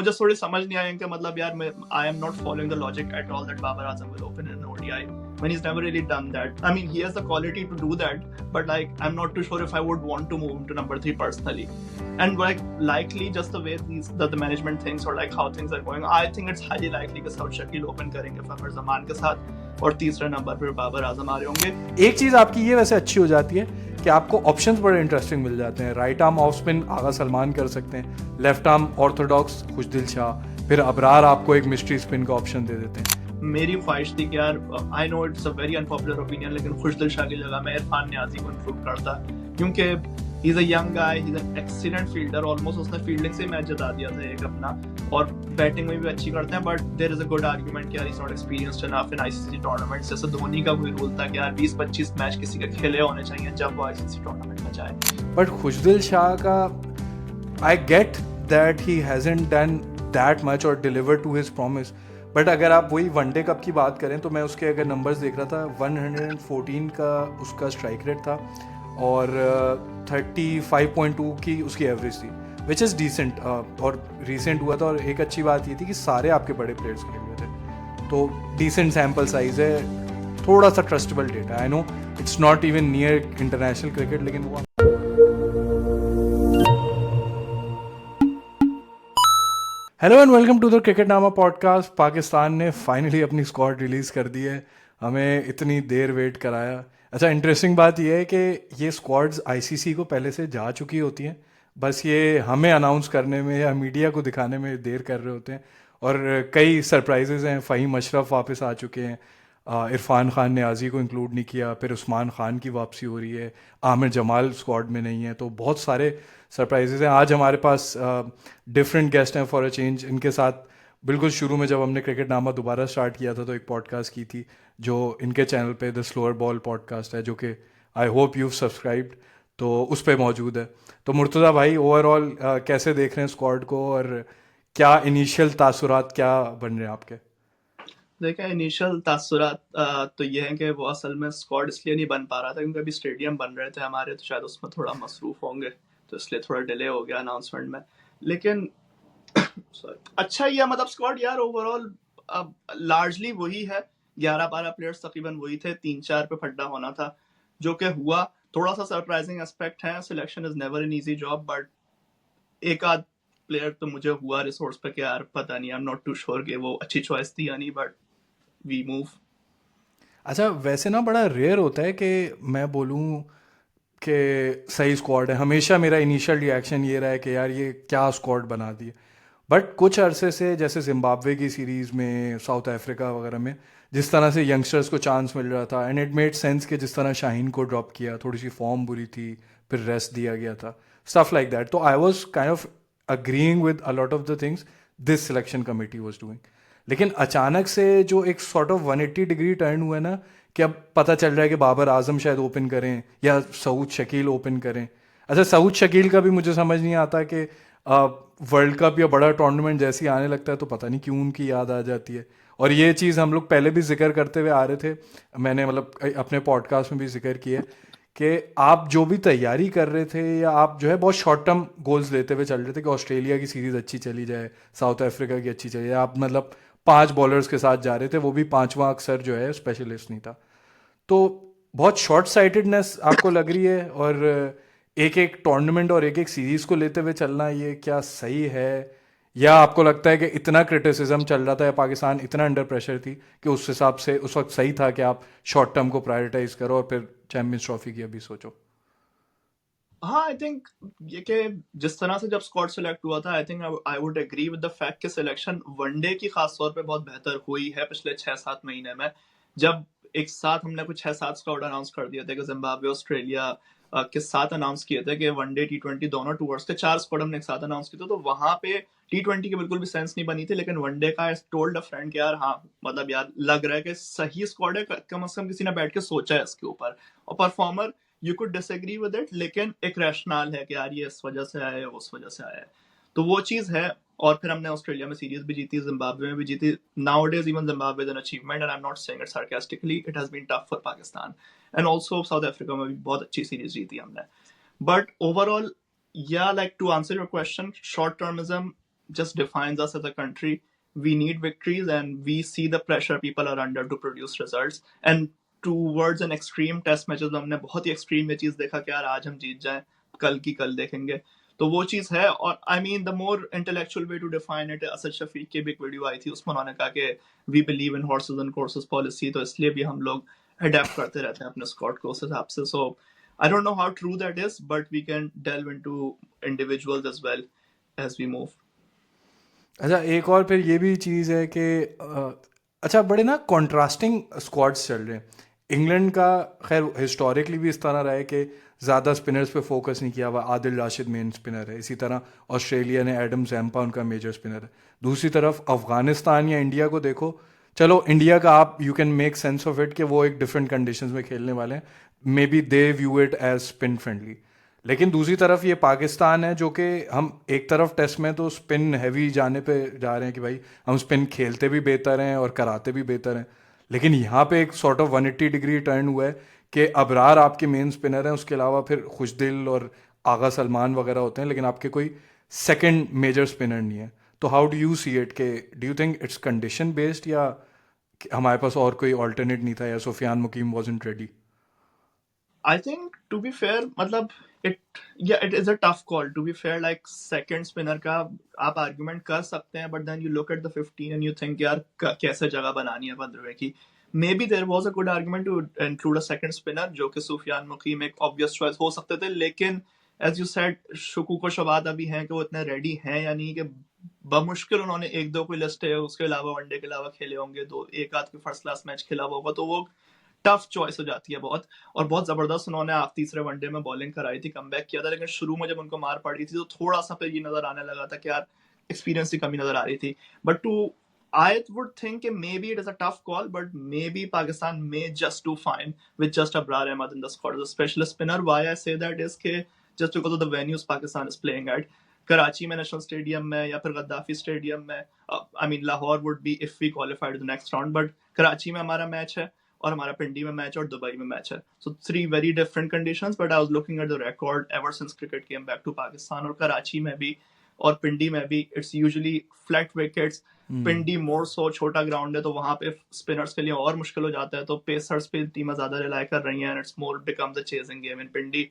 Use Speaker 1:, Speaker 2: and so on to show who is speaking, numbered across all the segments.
Speaker 1: मुझे थोड़ी समझ नहीं आया कि मतलब यार मैं I am not following the logic at all that Babar Azam will open in an ODI when he's never really done that. I mean, he has the quality to do that, but like I'm not too sure if I would want to move him to number 3 personally. And like likely just the way the management thinks or like how things are going, I think it's highly likely कि Saud Shakil open करेंगे फखर जमान के साथ और तीसरे number पर बाबर आजम आ रहे होंगे।
Speaker 2: एक चीज़ आपकी ये वैसे अच्छी हो जाती है कि आपको ऑप्शंस बड़े इंटरेस्टिंग मिल जाते हैं। Right arm off spin Aga Salman कर सकते हैं, left arm orthodox Khushdil Shah, फिर अबरार आपको एक मिस्ट्री स्पिन का ऑप्शन दे देते हैं।
Speaker 1: मेरी ख्वाहिश थी कि यार आई know it's a very unpopular opinion, लेकिन खुशदिल शाह की जगह मैं इरफान न्याजी को इंक्लूड करता, क्योंकि ही is a young guy, he is an excellent fielder, almost उसने फील्डिंग से मैच जिता दिया था एक अपना, और बैटिंग में भी अच्छी करते हैं, but there is a good argument कि यार is not experienced enough in ICC tournaments. जैसे धोनी का कोई रूल था कि यार 20-25 मैच किसी के खेले होने चाहिए जब वो आईसीसी टूर्नामेंट में जाए।
Speaker 2: बट खुशदिल शाह का I get that he hasn't done that much और deliver to his promise, but अगर आप वही वनडे कप की बात करें तो मैं उसके अगर नंबर्स देख रहा था 114 का उसका स्ट्राइक रेट था और 35.2 की उसकी एवरेज थी, विच इज़ डिसेंट, और रिसेंट हुआ था। और एक अच्छी बात ये थी कि सारे आपके बड़े प्लेयर्स खेल रहे थे, तो डिसेंट सैम्पल साइज है, थोड़ा सा trustable data. I know it's not even near international cricket, लेकिन वो hello and welcome to the Cricketnama podcast. Pakistan ने फाइनली अपनी स्क्वाड रिलीज़ कर दी है, हमें इतनी देर वेट कराया। अच्छा, इंटरेस्टिंग बात यह है कि ये स्क्वाड्स आईसीसी को पहले से जा चुकी होती हैं, बस ये हमें अनाउंस करने में या मीडिया को दिखाने में देर कर रहे होते हैं। और कई सरप्राइजेज़ हैं, फ़हीम अशरफ वापस आ चुके हैं, इरफान खान न्याजी को इंक्लूड नहीं किया, फिर उस्मान खान की वापसी हो रही है, आमिर जमाल स्क्वाड में नहीं है, तो बहुत सारे सरप्राइजेज़ हैं। आज हमारे पास डिफरेंट गेस्ट हैं फॉर अ चेंज। इनके साथ बिल्कुल शुरू में जब हमने क्रिकेटनामा दोबारा स्टार्ट किया था तो एक पॉडकास्ट की थी जो इनके चैनल पे द स्लोअर बॉल पॉडकास्ट है, जो कि आई होप यू सब्सक्राइब्ड, तो उस पर मौजूद है। तो मुर्तज़ा भाई, ओवरऑल कैसे देख रहे हैं स्क्वाड को और क्या इनिशियल तासुरात क्या बन रहे हैं आपके?
Speaker 1: देखिए, इनिशियल तासुरात तो ये है कि वो असल में स्क्वाड इसलिए नहीं बन पा रहा था क्योंकि अभी स्टेडियम बन रहे थे हमारे, तो शायद उसमें थोड़ा मसरूफ होंगे, तो इसलिए थोड़ा डिले हो गया अनाउंसमेंट में। लेकिन सॉरी, अच्छा ही है, मतलब स्क्वाड यार ओवरऑल लार्जली वही है, 11-12 प्लेयर्स तकरीबन वही थे, 3-4 पे फड्डा होना था जो कि हुआ। थोड़ा सा सरप्राइजिंग एस्पेक्ट है, selection is never an easy job, but एक आध प्लेयर तो मुझे हुआ रिसोर्स पे कि यार पता नहीं, I am not too sure कि वो अच्छी चॉइस थी या नहीं, बट वी मूव।
Speaker 2: अच्छा, वैसे ना बड़ा रेयर होता है कि मैं बोलूँ कि सही स्क्वाड है। हमेशा मेरा इनिशियल रिएक्शन ये रहा है कि यार ये क्या स्क्वाड बना दी है, बट कुछ अरसे से जैसे जिम्बाब्वे की सीरीज़ में, साउथ अफ्रीका वगैरह में जिस तरह से यंगस्टर्स को चांस मिल रहा था, एंड इट मेड सेंस कि जिस तरह शाहीन को ड्रॉप किया, थोड़ी सी फॉर्म बुरी थी, फिर रेस्ट दिया गया था, स्टफ लाइक दैट। तो I was kind of agreeing with a lot of the things this selection committee was doing. लेकिन अचानक से जो एक सॉर्ट ऑफ 180 डिग्री टर्न हुआ है ना, कि अब पता चल रहा है कि बाबर आजम शायद ओपन करें या सऊद शकील ओपन करें। अच्छा, सऊद शकील का भी मुझे समझ नहीं आता कि वर्ल्ड कप या बड़ा टूर्नामेंट जैसे ही आने लगता है तो पता नहीं क्यों उनकी याद आ जाती है। और ये चीज़ हम लोग पहले भी जिक्र करते हुए आ रहे थे, मैंने मतलब अपने पॉडकास्ट में भी जिक्र किया कि आप जो भी तैयारी कर रहे थे या आप जो है बहुत शॉर्ट टर्म गोल्स लेते हुए चल रहे थे कि ऑस्ट्रेलिया की सीरीज़ अच्छी चली जाए, साउथ अफ्रीका की अच्छी चली जाए, आप मतलब 5 बॉलर्स के साथ जा रहे थे, वो भी पांचवा अक्सर जो है स्पेशलिस्ट नहीं था। तो बहुत शॉर्ट साइटेडनेस आपको लग रही है, और एक एक टूर्नामेंट और एक एक सीरीज को लेते हुए चलना ये क्या सही है, या आपको लगता है कि इतना क्रिटिसिज्म चल रहा था या पाकिस्तान इतना अंडर प्रेशर थी कि उस हिसाब से उस वक्त सही था कि आप शॉर्ट टर्म को प्रायोरिटाइज करो और फिर चैंपियंस ट्रॉफी की अभी सोचो?
Speaker 1: हाँ, आई थिंक ये कि जिस तरह से जब स्क्वाड सेलेक्ट हुआ था, I think I would agree with the fact कि सिलेक्शन वनडे की खास तौर पे बहुत बेहतर हुई है पिछले 6-7 महीने में, जब एक साथ हमने कुछ 6-7 स्क्वाड अनाउंस कर दिए थे कि जिम्बाब्वे ऑस्ट्रेलिया के साथ अनाउंस किए थे कि वनडे T20 दोनों टूर्स के 4 स्क्वाड हमने एक साथ अनाउंस किए थे, तो वहां पे T20 की बिल्कुल भी सेंस नहीं बनी थी, लेकिन वनडे का टोल्ड अ फ्रेंड कि यार हाँ, मतलब यार लग रहा है कि सही स्क्वाड है, कम से कम किसी ने बैठ के सोचा है इसके ऊपर, और performer you could disagree with it, लेकिन एक रैशनल है कि यार ये इस वजह से आया है, उस वजह से आया है, तो वो चीज है। और फिर हमने ऑस्ट्रेलिया में सीरीज भी जीती, जिम्बाब्वे में भी जीती। Nowadays even Zimbabwe is an achievement and I am not saying it sarcastically, it has been tough for Pakistan, and also South Africa में भी बहुत अच्छी सीरीज जीती हमने। But overall, yeah like to answer your question, short termism just defines us as a country. We need victories, and we see the pressure people are under to produce results. And towards an extreme test matches हमने बहुत ही extreme ये चीज देखा कि यार आज हम जीत जाएं, कल की कल देखेंगे। तो वो चीज है। और I mean the more intellectual way to define it, Asad Shafique की भी एक वीडियो आई थी, उसमें उन्होंने कहा कि we believe in horses and courses policy, तो इसलिए भी हम लोग अडेप्ट करते रहते हैं अपने स्क्वाड को उस हिसाब से। So I don't know how true that is, but we can delve into individuals as well as we move.
Speaker 2: अच्छा, एक और फिर ये भी चीज़ है कि अच्छा बड़े ना कॉन्ट्रास्टिंग स्क्वाड्स चल रहे हैं। इंग्लैंड का खैर हिस्टोरिकली भी इस तरह रहा है कि ज़्यादा स्पिनर्स पे फोकस नहीं किया हुआ, आदिल राशिद मेन स्पिनर है। इसी तरह ऑस्ट्रेलिया ने एडम जैम्पा उनका मेजर स्पिनर है। दूसरी तरफ अफ़गानिस्तान या इंडिया को देखो, चलो इंडिया का आप you can make sense of it कि वो एक डिफरेंट कंडीशंस में खेलने वाले हैं, maybe they view it as spin friendly. लेकिन दूसरी तरफ ये पाकिस्तान है जो कि हम एक तरफ टेस्ट में तो स्पिन हैवी जाने पे जा रहे हैं कि भाई हम स्पिन खेलते भी बेहतर हैं और कराते भी बेहतर हैं, लेकिन यहाँ पे एक सॉर्ट ऑफ 180 डिग्री टर्न हुआ है कि अबरार आपके मेन स्पिनर हैं, उसके अलावा फिर खुशदिल और आगा सलमान वगैरह होते हैं, लेकिन आपके कोई सेकंड मेजर स्पिनर नहीं है। तो how do you see it, के do you think it's condition based, या कि हमारे पास और कोई ऑल्टरनेट नहीं था, या Sufiyan Muqeem wasn't ready?
Speaker 1: I think to be fair, मतलब it yeah it is a tough call to be fair. Like second spinner का आप argument कर सकते हैं, but then you look at the 15 and you think यार कैसे जगह बनानी है 15वें की। Maybe there was a good argument to include a second spinner, जो कि सुफियान मुकीम एक obvious choice हो सकते थे, लेकिन as you said शुकू को शबाद अभी हैं कि वो इतने ready हैं या नहीं, कि बमुश्किल उन्होंने एक दो कोई लिस्ट है उसके अलावा वनडे के अलावा खेले होंगे, दो एक आध के फर्स्ट क्लास मैच खेला हुआ होगा, तो वो टफ चॉइस हो जाती है बहुत। और बहुत जबरदस्त उन्होंने आप तीसरे वनडे में बॉलिंग कराई थी, कमबैक किया था, लेकिन शुरू में जब उनको मार पड़ी थी तो थोड़ा सा फिर ये नजर आने लगा था कि यार एक्सपीरियंस की कमी नजर आ रही थी। But to I would think maybe it is a tough call, but maybe Pakistan may just do fine with just Abrar Ahmed in the squad as a specialist spinner. Why I say that is कि just because of the venues Pakistan is playing at, Karachi में national stadium में या फिर Gaddafi stadium में, I mean Lahore would be if we qualified to the next round, but Karachi में हमारा match है और हमारा पिंडी में मैच और दुबई में मैच है। So three very different conditions, but I was looking at the record ever since cricket came back to Pakistan, और कराची में भी और पिंडी में भी it's usually flat wickets. Pindi more so छोटा ग्राउंड है, तो वहां पे स्पिनर्स के लिए और मुश्किल हो जाता है, तो पेसर्स पे टीमें ज्यादा रिलाई कर रही हैं, and it's more become the chasing game in Pindi.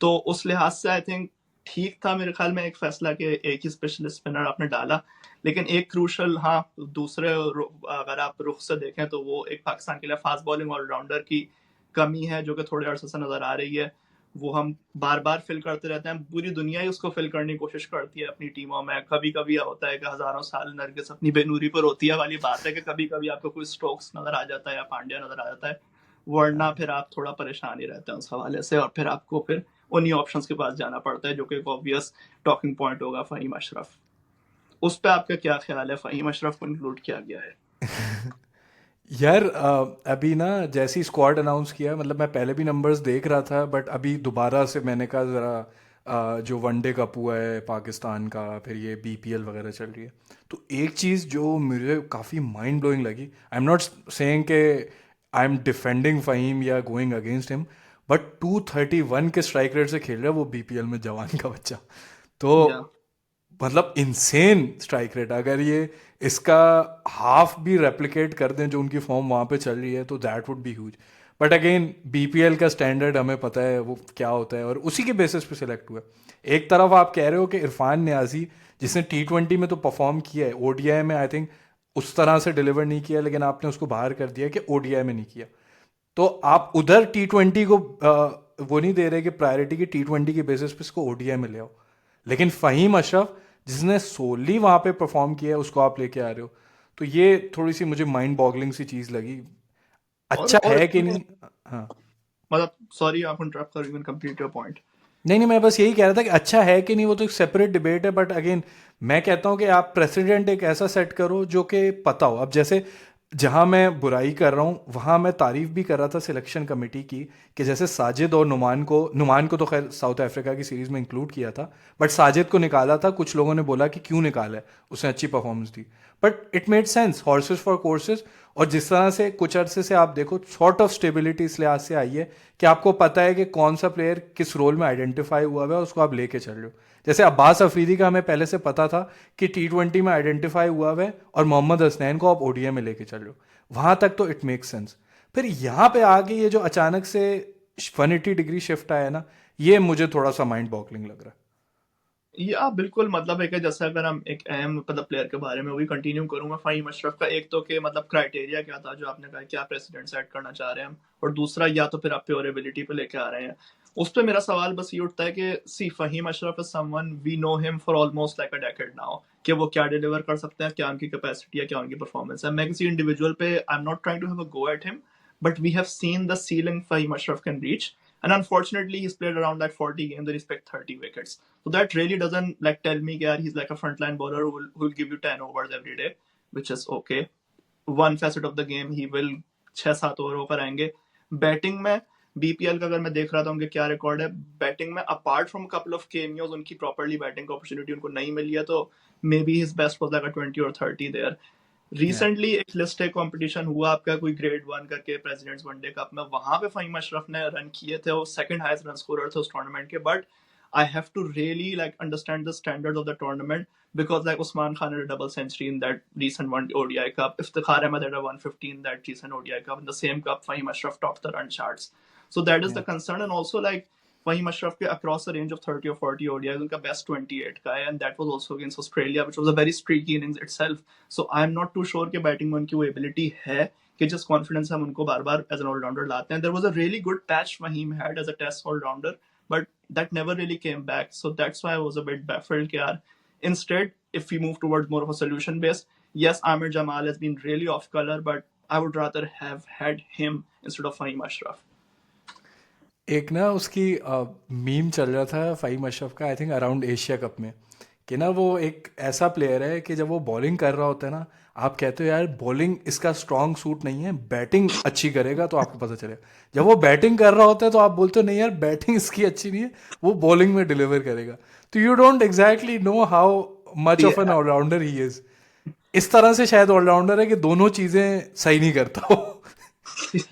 Speaker 1: तो उस लिहाज से आई थिंक ठीक था मेरे ख्याल में एक फैसला कि एक ही स्पेशलिस्ट स्पिनर आपने डाला। लेकिन एक क्रूशल, हाँ, दूसरे अगर आप रुख से देखें तो वो एक पाकिस्तान के लिए फास्ट बॉलिंग ऑलराउंडर की कमी है, जो कि थोड़े अरसे से नजर आ रही है। वो हम बार बार फिल करते रहते हैं, पूरी दुनिया ही उसको फिल करने की कोशिश करती है अपनी टीमों में। कभी कभी होता है कि हजारों साल नरगिस अपनी बेनूरी पर होती है वाली बात है, कि कभी कभी आपको कोई स्ट्रोक्स नजर आ जाता है या पांड्या नजर आ जाता है, वरना फिर आप थोड़ा परेशान ही रहते हैं उस हवाले से, और फिर आपको फिर उन्हीं ऑप्शंस के पास जाना पड़ता है, जो कि एक ऑब्वियस टॉकिंग पॉइंट होगा फ़हीम अशरफ। उस पे आपका क्या ख्याल है, फ़हीम अशरफ को इंक्लूड किया गया है?
Speaker 2: यार अभी ना जैसी स्क्वाड अनाउंस किया, मतलब मैं पहले भी नंबर्स देख रहा था, बट अभी दोबारा से मैंने कहा ज़रा जो वनडे कप हुआ है पाकिस्तान का, फिर ये बीपीएल वगैरह चल रही है, तो एक चीज़ जो मुझे काफ़ी माइंड ब्लोइंग लगी, आई एम नॉट सेइंग के आई एम डिफेंडिंग फ़हीम या गोइंग अगेंस्ट हिम, बट 231 के स्ट्राइक रेट से खेल रहा है वो बीपीएल में, जवान का बच्चा। तो
Speaker 1: या
Speaker 2: मतलब इनसेन स्ट्राइक रेट, अगर ये इसका हाफ भी रेप्लिकेट कर दें जो उनकी फॉर्म वहाँ पे चल रही है, तो that would be huge. But again BPL का स्टैंडर्ड हमें पता है वो क्या होता है, और उसी के बेसिस पे सिलेक्ट हुआ है। एक तरफ आप कह रहे हो कि इरफान न्याजी, जिसने T20 में तो परफॉर्म किया है, ओडीआई में आई थिंक उस तरह से डिलीवर नहीं किया, लेकिन आपने उसको बाहर कर दिया कि ओडीआई में नहीं किया। तो आप उधर T20 को वो नहीं दे रहे कि प्रायोरिटी की T20 के बेसिस पे इसको ओडीआई में ले आओ, लेकिन फ़हीम अशरफ जिसने सोली वहां पे परफॉर्म किया है उसको आप लेके आ रहे हो। तो ये थोड़ी सी मुझे माइंड बॉगलिंग सी चीज लगी। अच्छा
Speaker 1: और
Speaker 2: है कि
Speaker 1: इसमें
Speaker 2: नहीं? हाँ,
Speaker 1: मतलब सॉरी आप इंटरप्ट कर, you can complete your point.
Speaker 2: नहीं नहीं, मैं बस यही कह रहा था कि अच्छा है कि नहीं वो तो एक सेपरेट डिबेट है, बट अगेन मैं कहता हूँ कि आप प्रेसिडेंट एक ऐसा सेट करो जो कि पता हो। अब जैसे जहाँ मैं बुराई कर रहा हूँ वहाँ मैं तारीफ भी कर रहा था सिलेक्शन कमेटी की, कि जैसे साजिद और नुमान को तो खैर साउथ अफ्रीका की सीरीज में इंक्लूड किया था, बट साजिद को निकाला था। कुछ लोगों ने बोला कि क्यों निकाला है, उसने अच्छी performance the, but it made sense, horses for courses. और जिस तरह से कुछ अरसे से आप देखो सॉर्ट ऑफ स्टेबिलिटी इस लिहाज से आई है कि आपको पता है कि कौन सा प्लेयर किस रोल में आइडेंटिफाई हुआ है, उसको आप लेके चल रहे हो। जैसे अब्बास अफरीदी का हमें पहले से पता था कि T20 में आइडेंटिफाई हुआ है, और मोहम्मद हसनैन को आप ODI में लेके चल रहे हो, वहां तक तो इट मेक सेंस। फिर यहाँ पे आगे ये जो अचानक से 180 डिग्री शिफ्ट आया ना, ये मुझे थोड़ा सा माइंड बॉगलिंग लग रहा है।
Speaker 1: या बिल्कुल, मतलब एक है, जैसे अगर हम एक अहम मतलब प्लेयर के बारे में वही कंटिन्यू करूंगा फ़हीम अशरफ का। एक तो कि मतलब क्राइटेरिया क्या था जो आपने कहा, क्या प्रेसिडेंट सेट करना चाह रहे हैं हम, और दूसरा या तो फिर आप प्योर एबिलिटी पे लेके आ रहे हैं। उस पर मेरा सवाल बस ये उठता है कि see Faheem Ashraf is someone we know him for almost like a decade now, कि वो क्या डिलीवर कर सकते हैं, क्या उनकी कैपेसिटी है, क्या उनकी परफॉर्मेंस है। मैं किसी इंडिविजुअल पे I am not trying to have a go at him, but we have seen the ceiling Fahim Ashraf can reach. And unfortunately, he's played around like 40 games and he's picked 30 wickets. So that really doesn't like tell me that he's like a frontline bowler who will give you 10 overs every day, which is okay. One facet of the game he will 6-7 over होकर आएंगे। Batting में BPL का अगर मैं देख रहा था उनके क्या रिकॉर्ड है बैटिंग में, अपार्ट फ्रॉम कपल ऑफ केमियोज उनकी प्रॉपर्ली बैटिंग का अपॉर्चुनिटी उनको नहीं मिली है, तो may be his best was like अ 20 और 30 देयर।
Speaker 2: Yeah.
Speaker 1: रिसेंटली एक लिस्ट कंपटीशन हुआ आपका कोई ग्रेड 1 करके प्रेसिडेंट्स वनडे कप में, वहां पे फ़हीम अशरफ ने रन किए थे, वो सेकंड हाईएस्ट रन स्कोरर थे उस टूर्नामेंट के। But I have to really like understand the standards of the tournament, because like Usman Khan had a double century in that recent one ODI Cup. Iftikhar Ahmed had a 150 in that recent ODI Cup. In the same cup, Fahim Ashraf topped the run charts. So that is
Speaker 2: Yeah.
Speaker 1: the concern. And also like Fahim Ashraf के across a range of 30 or 40 ODIs, उनका best 28 का है, and that was also against Australia, which was a very streaky innings itself. So I'm not too sure कि batting में उनकी वो ability है कि जिस कॉन्फिडेंस हम उनको बार बार एज एन ऑलराउंडर लाते हैं। There was a really good patch Fahim had as a test all rounder, but that never really came back. So that's why I was a bit baffled कि यार instead if we move towards more of a solution based, yes, Amir Jamal has been really off color, but I would rather have had him instead of Fahim Ashraf.
Speaker 2: एक ना उसकी meme चल रहा था फ़हीम अशरफ का, I think around Asia cup में, कि ना वो एक ऐसा प्लेयर है कि जब वो बॉलिंग कर रहा होता है ना, आप कहते हो यार बॉलिंग इसका स्ट्रॉन्ग सूट नहीं है, बैटिंग अच्छी करेगा तो आपको पता चलेगा। जब वो बैटिंग कर रहा होता है तो आप बोलते हो नहीं यार बैटिंग इसकी अच्छी नहीं है, वो बॉलिंग में डिलीवर करेगा। तो you don't exactly know how much of an
Speaker 1: Yeah.
Speaker 2: All rounder ही इज। इस तरह से शायद ऑलराउंडर है कि दोनों चीज़ें सही नहीं करता हो।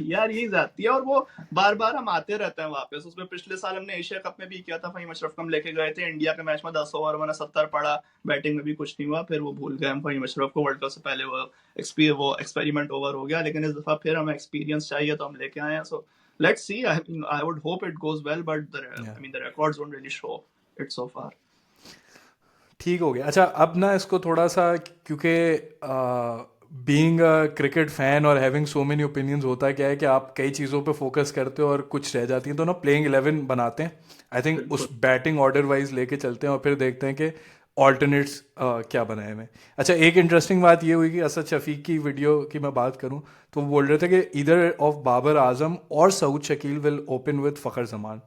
Speaker 1: यार यही जाती है, और वो बार बार हम आते रहते हैं वापस उसमें। पिछले साल हमने एशिया कप में भी किया था, फहीम अशरफ को हम लेके गए थे इंडिया के मैच में, 10 ओवर में 70 पड़ा, बैटिंग में भी कुछ नहीं हुआ, फिर वो भूल गए हम फहीम अशरफ को। वर्ल्ड कप से पहले वो एक्सपेरिमेंट ओवर हो गया, लेकिन इस दफा फिर हमें एक्सपीरियंस चाहिए तो हम लेके आए हैं। So let's see, I would hope it goes well, but
Speaker 2: Yeah.
Speaker 1: I mean the records don't really show it so far.
Speaker 2: ठीक हो गया। अच्छा अब ना इसको थोड़ा सा, क्योंकि बीइंग अ क्रिकेट फैन और हैविंग सो मेनी ओपिनियंस, होता है क्या है कि आप कई चीज़ों पे फोकस करते हो और कुछ रह जाती हैं, तो ना प्लेइंग 11 बनाते हैं। आई थिंक उस
Speaker 1: बिल्कुल।
Speaker 2: बैटिंग ऑर्डर वाइज लेके चलते हैं और फिर देखते हैं कि ऑल्टरनेट्स क्या बनाए हमें। अच्छा एक इंटरेस्टिंग बात ये हुई कि असद शफीक की वीडियो की मैं बात करूं, तो वो बोल रहे थे कि इधर ऑफ बाबर आजम और Saud Shakeel will open with Fakhar Zaman.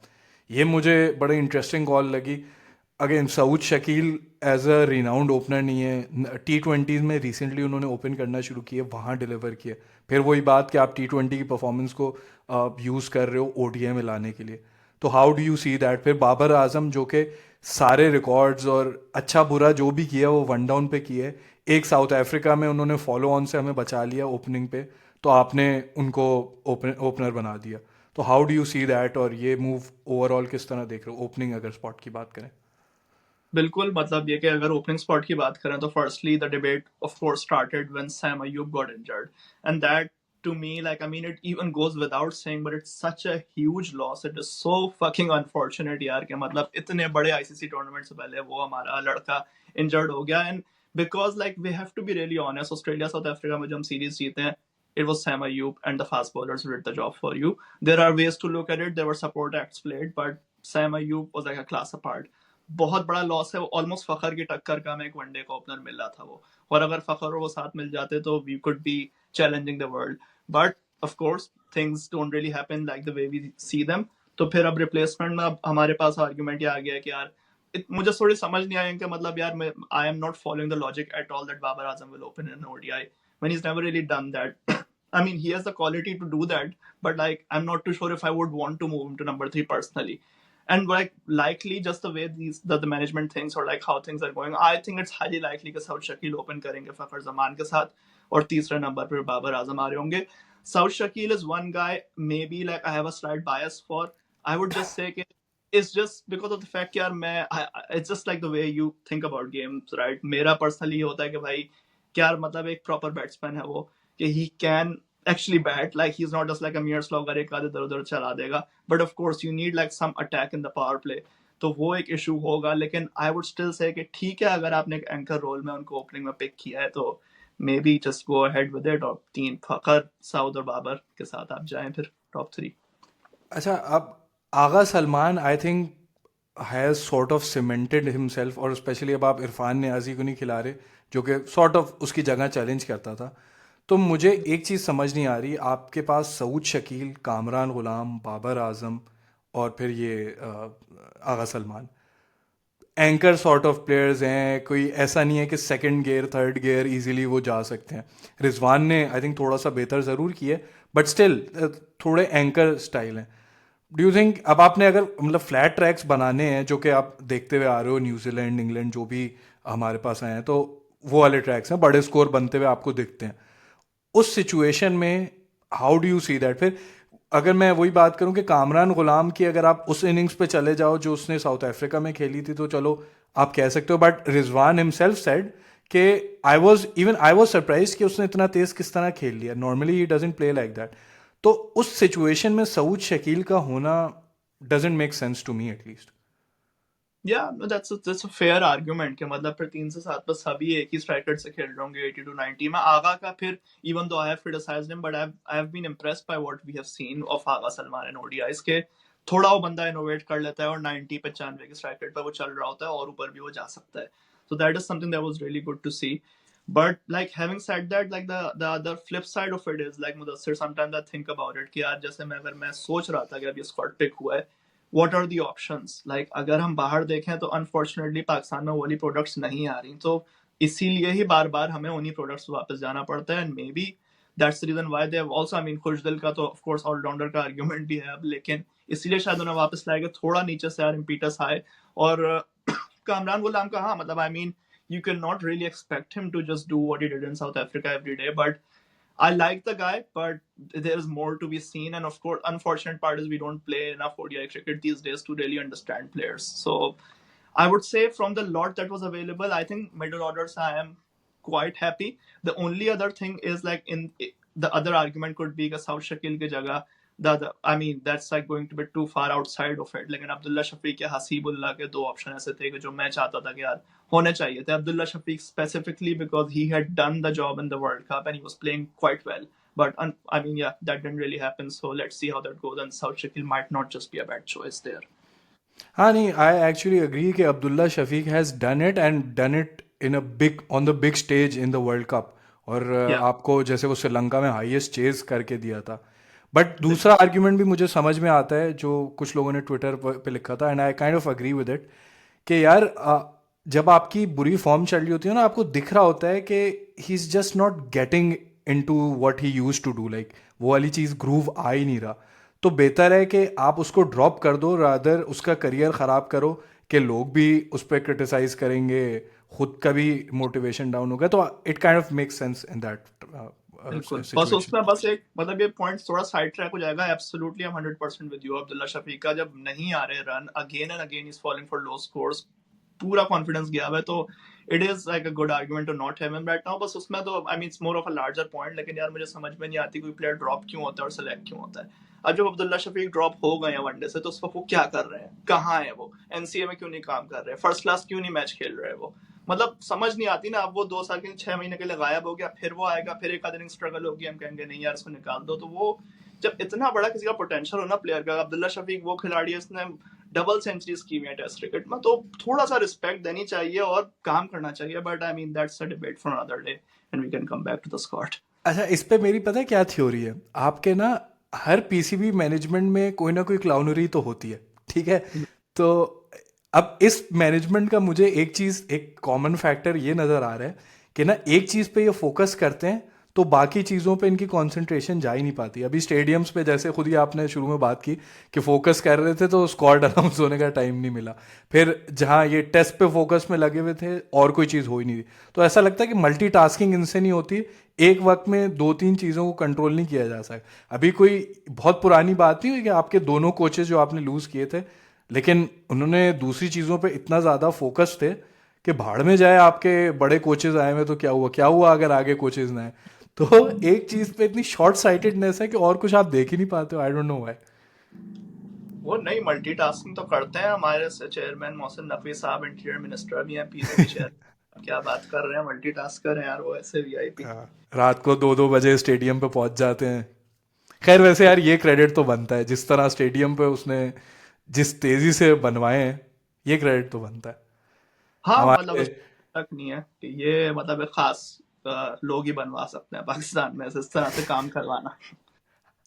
Speaker 2: ये मुझे बड़ी इंटरेस्टिंग कॉल लगी। Again Saud Shakeel as a renowned opener नहीं है, T20 में रिसेंटली उन्होंने ओपन करना शुरू किए, वहाँ डिलीवर किए। फिर वही बात कि आप T20 की परफॉर्मेंस को यूज़ कर रहे हो ODI में लाने के लिए, तो how do you see that. फिर बाबर आजम जो कि सारे रिकॉर्ड्स और अच्छा बुरा जो भी किया वो वन डाउन पे किए, एक साउथ अफ्रीका में उन्होंने फॉलो ऑन से हमें बचा लिया ओपनिंग पे, तो आपने उनको ओपनर बना दिया। तो how do you see that, और ये मूव ओवरऑल किस तरह देख रहे हो, ओपनिंग अगर स्पॉट की बात करें।
Speaker 1: बिल्कुल, मतलब ये कि अगर ओपनिंग स्पॉट की बात करें तो firstly the debate of course started when Sam Ayub got injured, and that to me, like, I mean, it even goes without saying, but it's such a huge loss. It is so fucking unfortunate यार, कि मतलब इतने बड़े ICC tournament से पहले वो हमारा लड़का इंजर्ड हो गया। And because like we have to be really honest, Australia South Africa में जो हम सीरीज जीते हैं, it was Sam Ayub and the fast bowlers who did the job for you. There are ways to look at it. There were support acts played, but Sam Ayub was like a class apart. बहुत बड़ा loss है। Almost फखर की टक्कर का हमें एक one day का opener मिल रहा था वो, और अगर फखर और वो साथ मिल जाते तो we could be challenging the world. But of course things don't really happen like the way we see them. तो फिर अब रिप्लेसमेंट में अब हमारे पास आर्ग्यूमेंट ये आ गया कि यार मुझे थोड़ी समझ नहीं आया कि मतलब यार मैं I am not following the logic at all that Babar Azam will open in ODI when he is never really done that. I mean, he has the quality to do that, but like, I'm not too sure if I would want to move him to number 3 personally. and like likely just the way the management thinks or like how things are going, I think it's highly likely कि south Shakeel open करेंगे फखर जमान के साथ और तीसरे number पर बाबर आजम आ रहे होंगे. South Shakil is one guy maybe like I have a slight bias for. I would just say कि it's just because of the fact कि यार it's just like the way you think about games, right? मेरा personally होता है कि भाई क्या मतलब एक proper batsman है वो कि he can actually bat, like he's not just like a mere slogger एक आधे इधर उधर चला देगा, but of course you need like some attack in the power play. तो वो एक इशू होगा, लेकिन आई वुड स्टिल से कि ठीक है अगर आपने एक एंकर रोल में उनको ओपनिंग में पिक किया है तो may be just go ahead with it, और 3 फखर, साउद और बाबर के साथ आप जाएं फिर टॉप 3.
Speaker 2: अच्छा, अब Agha Salman I think has sort of cemented himself, और स्पेशली अब आप इरफान नियाजी को नहीं खिला रहे जो कि सॉर्ट ऑफ उसकी जगह चैलेंज करता था. तो मुझे एक चीज़ समझ नहीं आ रही, आपके पास सऊद शकील, कामरान गुलाम, बाबर आजम और फिर ये Agha Salman anchor sort of players हैं. कोई ऐसा नहीं है कि second gear third gear easily वो जा सकते हैं. रिजवान ने आई थिंक थोड़ा सा बेहतर ज़रूर किया, बट स्टिल थोड़े एंकर स्टाइल हैं. डू यू थिंक अब आपने अगर मतलब फ्लैट ट्रैक्स बनाने हैं जो कि आप देखते हुए आ रहे हो, न्यूजीलैंड इंग्लैंड जो भी हमारे पास आए हैं, तो वो वाले ट्रैक्स हैं, बड़े स्कोर बनते हुए आपको दिखते हैं. उस सिचुएशन में how do you see that? फिर अगर मैं वही बात करूं कि कामरान गुलाम की अगर आप उस इनिंग्स पे चले जाओ जो उसने साउथ अफ्रीका में खेली थी, तो चलो आप कह सकते हो, बट रिजवान हिमसेल्फ सेड कि आई वाज सरप्राइज कि उसने इतना तेज किस तरह खेल लिया. Normally he doesn't play like that. तो उस सिचुएशन में सऊद शकील का होना doesn't make sense to me at least.
Speaker 1: Yeah, no, that's a fair argument कि मतलब फिर 3 से 7 पर सभी एक ही स्ट्राइकर से खेल रहे होंगे 80 to 90 में. आगा का फिर even though I have criticized him, but I have been impressed by what we have seen of Agha Salman and ODIs के थोड़ा वो बंदा इनोवेट कर लेता है और 90 95 के स्ट्राइक रेट पर वो चल रहा होता है और ऊपर भी वो जा सकता है. So that is something that was really good to see. But like having said that, like the other flip side of it is like Mudassir, sometimes I think about it कि यार जैसे अगर मैं सोच रहा था कि अब ये स्क्वाड पिक हुआ है, what are the options, like अगर हम बाहर देखें तो अनफॉर्चुनेटली पाकिस्तान में वो वाली प्रोडक्ट्स नहीं आ रही, तो इसीलिए ही बार बार हमें उन्हीं प्रोडक्ट्स वापस जाना पड़ता है. And maybe that's the reason why they have also, I mean Khushdil का तो ऑफ कोर्स ऑलराउंडर का आर्गुमेंट भी है अब, लेकिन इसीलिए शायद उन्हें वापस लाएगा थोड़ा नीचे से यार इम्पीटस आए. और कामरान गुलाम का हाँ मतलब I mean you cannot really expect him to just do what he did in South Africa every day, but I like the guy, but there's more to be seen. And of course, unfortunate part is we don't play enough ODI cricket these days to really understand players. So I would say from the lot that was available, I think middle orders I am quite happy. The only other thing is like in the other argument could be that South Shakil ki jagah I mean that's like going to be too far outside of it. लेकिन अब्दुल्ला शफीक या हसीबुल्ला के 2 option ऐसे थे कि जो मैं चाहता था कि यार होने चाहिए थे. Abdullah Shafiq specifically because he had done the job in the World Cup and he was playing quite well. But I mean, yeah, that didn't really happen. So let's see how that goes. And South Shakil might not just be a bad choice there.
Speaker 2: हाँ नहीं, आई actually agree कि Abdullah Shafique has done it and done it in a big on the big stage in the world cup. और
Speaker 1: Yeah,
Speaker 2: आपको जैसे वो श्रीलंका में highest chase करके दिया था. बट दूसरा आर्ग्यूमेंट भी मुझे समझ में आता है जो कुछ लोगों ने ट्विटर पे लिखा था, and I kind of agree with it कि यार जब आपकी बुरी फॉर्म चल रही होती है ना, आपको दिख रहा होता है कि he is just not getting into what he use to do, like वो वाली चीज़ ग्रूव आ ही नहीं रहा. तो बेहतर है कि आप उसको ड्रॉप कर दो, रादर उसका करियर ख़राब करो कि लोग भी उस पर क्रिटिसाइज करेंगे, खुद का भी मोटिवेशन डाउन होगा. तो it kind of make sense in that
Speaker 1: बिल्कुल. बस
Speaker 2: सिचुएशन.
Speaker 1: उसमें बस एक मतलब ये पॉइंट थोड़ा साइड ट्रैक हो जाएगा. Absolutely I am 100% with you. Abdullah Shafique का जब नहीं आ रहे run, again and again is falling for low scores, पूरा कॉन्फिडेंस गया हुआ है, तो it is like a good argument to not have him right now. बस उसमें तो I mean it's more of a larger point. लेकिन यार मुझे समझ में नहीं आती कोई प्लेयर ड्रॉप क्यों होता है और सेलेक्ट क्यों होता है. अब जब अब्दुल्ला शफीक ड्रॉप हो गए हैं वनडे से, तो उस वक्त वो क्या कर रहे हैं, कहाँ है वो, एनसीए में क्यों नहीं काम कर रहे, फर्स्ट क्लास क्यों नहीं मैच खेल रहे हैं वो, मतलब समझ नहीं आती ना. अब वो 2 साल के 6 महीने के लिए गायब हो गया, फिर वो आएगा, फिर एक आध दिन स्ट्रगल होगी, हम कहेंगे नहीं यार इसको निकाल दो. तो वो जब इतना बड़ा किसी का पोटेंशियल हो ना प्लेयर का, अब्दुल्ला शफीक वो खिलाड़ी है, इसने डबल सेंचुरीज की हुई है टेस्ट क्रिकेट में, तो थोड़ा सा रिस्पेक्ट देनी चाहिए और काम करना चाहिए. But I mean that's a debate for another day and we can come back to the squad.
Speaker 2: अच्छा, इस पे मेरी पता है क्या थ्योरी है. आपके ना हर पीसीबी मैनेजमेंट में कोई ना कोई क्लाउनरी तो होती है, ठीक है. तो अब इस मैनेजमेंट का मुझे एक चीज़, एक कॉमन फैक्टर ये नज़र आ रहा है कि ना एक चीज़ पे ये फोकस करते हैं तो बाकी चीज़ों पे इनकी कंसंट्रेशन जा ही नहीं पाती। अभी स्टेडियम्स पे जैसे खुद ही आपने शुरू में बात की कि फोकस कर रहे थे तो स्क्वाड अनाउंस होने का टाइम नहीं मिला, फिर जहाँ ये टेस्ट पे फोकस में लगे हुए थे और कोई चीज़ हो ही नहीं थी। तो ऐसा लगता है कि मल्टीटास्किंग इनसे नहीं होती, एक वक्त में दो तीन चीज़ों को कंट्रोल नहीं किया जा सकता। अभी कोई बहुत पुरानी बात नहीं हुई कि आपके दोनों कोचेज जो आपने लूज़ किए थे, लेकिन उन्होंने दूसरी चीज़ों पे इतना ज़्यादा फोकस थे कि भाड़ में जाए आपके बड़े कोचेज आए हुए तो क्या हुआ, क्या हुआ अगर आगे कोचेज ना आए। तो एक चीज़ पे इतनी शॉर्ट साइटेडनेस है कि और कुछ आप देख ही नहीं पाते हो। I don't know why.
Speaker 1: वो नहीं, मल्टीटास्किंग तो करते हैं हमारे से चेयरमैन मोहसिन नकवी साहब, इंटीरियर मिनिस्टर भी हैं, पीसीबी चेयर। क्या बात कर रहे हैं, मल्टीटास्कर हैं यार वो, ऐसे वीआईपी।
Speaker 2: रात को 2-2 बजे स्टेडियम पे पहुंच जाते हैं। खैर वैसे यार ये क्रेडिट तो बनता है, जिस तरह स्टेडियम पे उसने जिस तेजी से बनवाए हैं, ये क्रेडिट तो बनता है
Speaker 1: हाँ मतलब
Speaker 2: हमारे।
Speaker 1: उस तक नहीं है कि ये मतलब एक खास लोग ही बनवा सकते हैं पाकिस्तान में इस तरह से काम करवाना।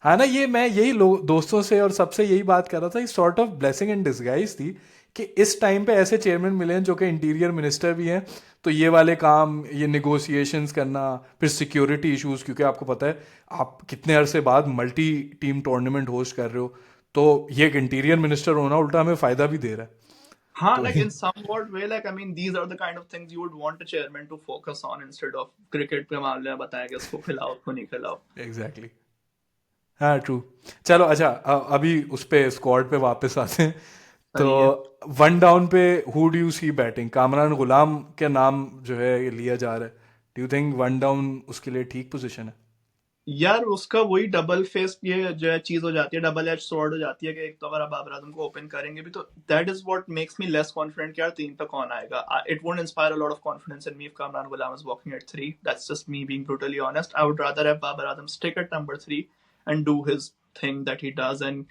Speaker 2: हाँ ना, ये मैं यही दोस्तों से और सबसे यही बात कर रहा था, इस sort of blessing in disguise थी कि इस टाइम पे ऐसे चेयरमैन मिले हैं जो कि इंटीरियर मिनिस्टर भी हैं, तो ये वाले काम, ये निगोशिएशंस करना, फिर सिक्योरिटी इश्यूज, क्योंकि आपको पता है आप कितने अरसे बाद मल्टी टीम टूर्नामेंट होस्ट कर रहे हो, तो ये एक इंटीरियर मिनिस्टर होना उल्टा हमें फायदा भी दे रहा है।
Speaker 1: हाँ,
Speaker 2: तो
Speaker 1: like in somewhat way, like I mean, these are the kind of things you would want a chairman to focus on instead of cricket के मामले में बताया कि इसको खिलाओ उसको नहीं खिलाओ।
Speaker 2: Exactly exactly. हाँ ट्रू। चलो अच्छा, अभी उस पे स्क्वाड पे वापस आते हैं। तो
Speaker 1: सही है।
Speaker 2: वन डाउन पे who do you see batting? Kamran Ghulam के नाम जो है ये लिया जा रहा है। Do you think one down उसके लिए ठीक पोजीशन है?
Speaker 1: यार उसका वही डबल फेस ये जो है चीज हो जाती है, डबल एज स्वॉर्ड हो जाती है कि एक तो अगर आप बाबर आजम को ओपन करेंगे भी तो that is what makes me less confident कि यार तीन पे कौन आएगा। It won't inspire a lot of confidence in me if Kamran Ghulam is walking at 3। That's just me being brutally honest. I would rather have Babar Azam stick at number 3 and do his thing that he does. And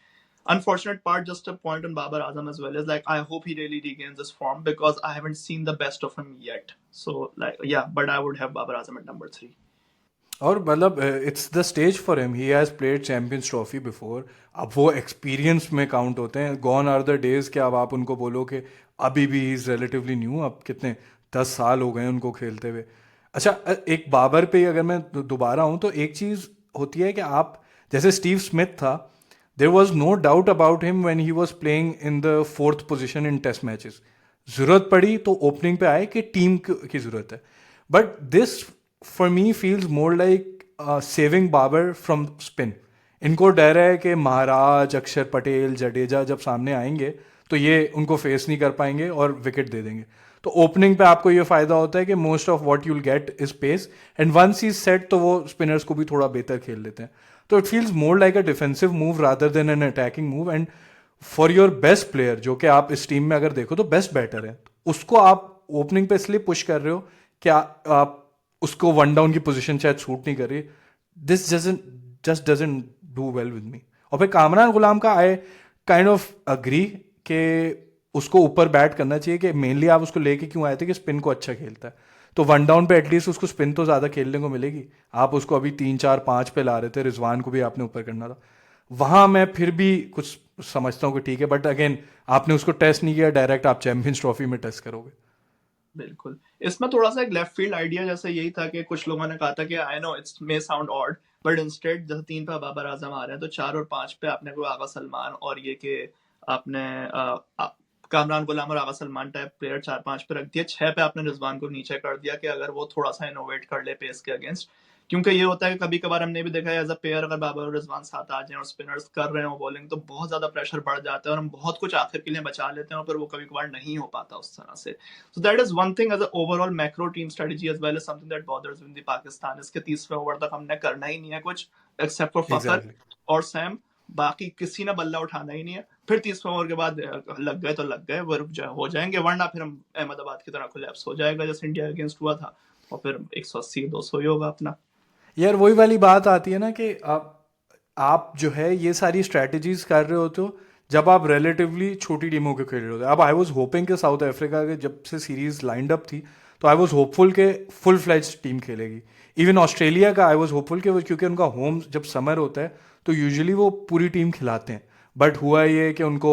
Speaker 1: unfortunate part, just a point on Babar Azam as well, is like I hope he really regains his form because I haven't seen the best of him yet. So like yeah, but I would have Babar Azam at number 3.
Speaker 2: और मतलब it's the stage for him, he has played champions trophy before. अब वो experience में count होते हैं। Gone are the days कि अब आप उनको बोलो कि अभी भी ही इज़ रिलेटिवली न्यू। अब कितने 10 साल हो गए उनको खेलते हुए। अच्छा, एक बाबर पे अगर मैं दोबारा हूँ तो एक चीज़ होती है कि आप जैसे स्टीव स्मिथ था, there was no doubt about him when he was playing in the 4th position in test matches. ज़रूरत पड़ी तो ओपनिंग पे आए कि टीम की ज़रूरत है। But this for me feels more like saving Babar from spin. इनको डर है कि महाराज, अक्षर पटेल, जडेजा जब सामने आएंगे तो ये उनको फेस नहीं कर पाएंगे और विकेट दे देंगे। तो ओपनिंग पे आपको ये फायदा होता है कि most of what you'll get is pace, and once he set तो वो स्पिनर्स को भी थोड़ा बेहतर खेल लेते हैं। तो it feels more like a defensive move rather than an attacking move. And for your best player, जो कि आप इस टीम में अगर देखो तो बेस्ट बैटर है, उसको आप ओपनिंग पे इसलिए पुश कर रहे हो कि आप उसको वन डाउन की पोजीशन शायद सूट नहीं कर रही। This just doesn't do well with me. और फिर कामरान गुलाम का आई काइंड ऑफ अग्री कि उसको ऊपर बैट करना चाहिए, कि मेनली आप उसको लेके क्यों आए थे कि स्पिन को अच्छा खेलता है, तो वन डाउन पे एटलीस्ट उसको स्पिन तो ज़्यादा खेलने को मिलेगी। आप उसको अभी 3-4-5 पे ला रहे थे, रिजवान को भी आपने ऊपर करना था। वहाँ मैं फिर भी कुछ समझता हूँ कि ठीक है, बट अगेन आपने उसको टेस्ट नहीं किया, डायरेक्ट आप चैंपियंस ट्रॉफी में टेस्ट करोगे।
Speaker 1: बिल्कुल। इसमें थोड़ा सा एक लेफ्ट फील्ड आइडिया जैसे यही था कि कुछ लोगों ने कहा था कि आई know it's may sound odd, but instead जैसे 3 पे बाबर आजम आ रहे हैं तो 4 और 5 पे आपने कोई आगा सलमान और ये कि आपने कामरान गुलाम और आगा सलमान टाइप प्लेयर 4-5 पे रख दिया। 6 पे आपने रिजवान को नीचे कर दिया कि अगर वो थोड़ा सा इनोवेट कर ले पेस के अगेंस्ट। क्योंकि ये होता है कि कभी कभार हमने भी देखा है एज अ पेयर अगर बाबर और रिजवान साथ आ जाए और स्पिनर्स कर रहे हो बॉलिंग तो बहुत ज्यादा प्रेशर बढ़ जाता है और हम बहुत कुछ आखिर के लिए बचा लेते हैं और फिर वो कभी कभार नहीं हो पाता उस तरह से। So that is one thing as an overall macro team strategy as well as something that bothers me in the Pakistan। इसके तीसरे ओवर तक हमने करना ही नहीं है कुछ except for फखर
Speaker 2: एग्जैक्टली।
Speaker 1: और सैम, बाकी किसी ने बल्ला उठाना ही नहीं है। फिर तीसरे ओवर के बाद लग गए तो लग गए, वो हो जाएंगे, वरना फिर हम अहमदाबाद की तरह कोलैप्स हो जाएगा जैसे इंडिया अगेंस्ट हुआ था और फिर 180-200 ही होगा अपना।
Speaker 2: यार वही वाली बात आती है ना कि आप जो है ये सारी स्ट्रैटेजीज कर रहे होते हो जब आप रिलेटिवली छोटी टीमों के खेल रहे होते हो। अब आई वाज होपिंग कि साउथ अफ्रीका के जब से सीरीज लाइंड अप थी तो आई वाज होपफुल के फुल फ्लेज टीम खेलेगी। इवन ऑस्ट्रेलिया का आई वाज होपफुल कि वो, क्योंकि उनका होम जब समर होता है तो यूजुअली वो पूरी टीम खिलाते हैं। बट हुआ ये कि उनको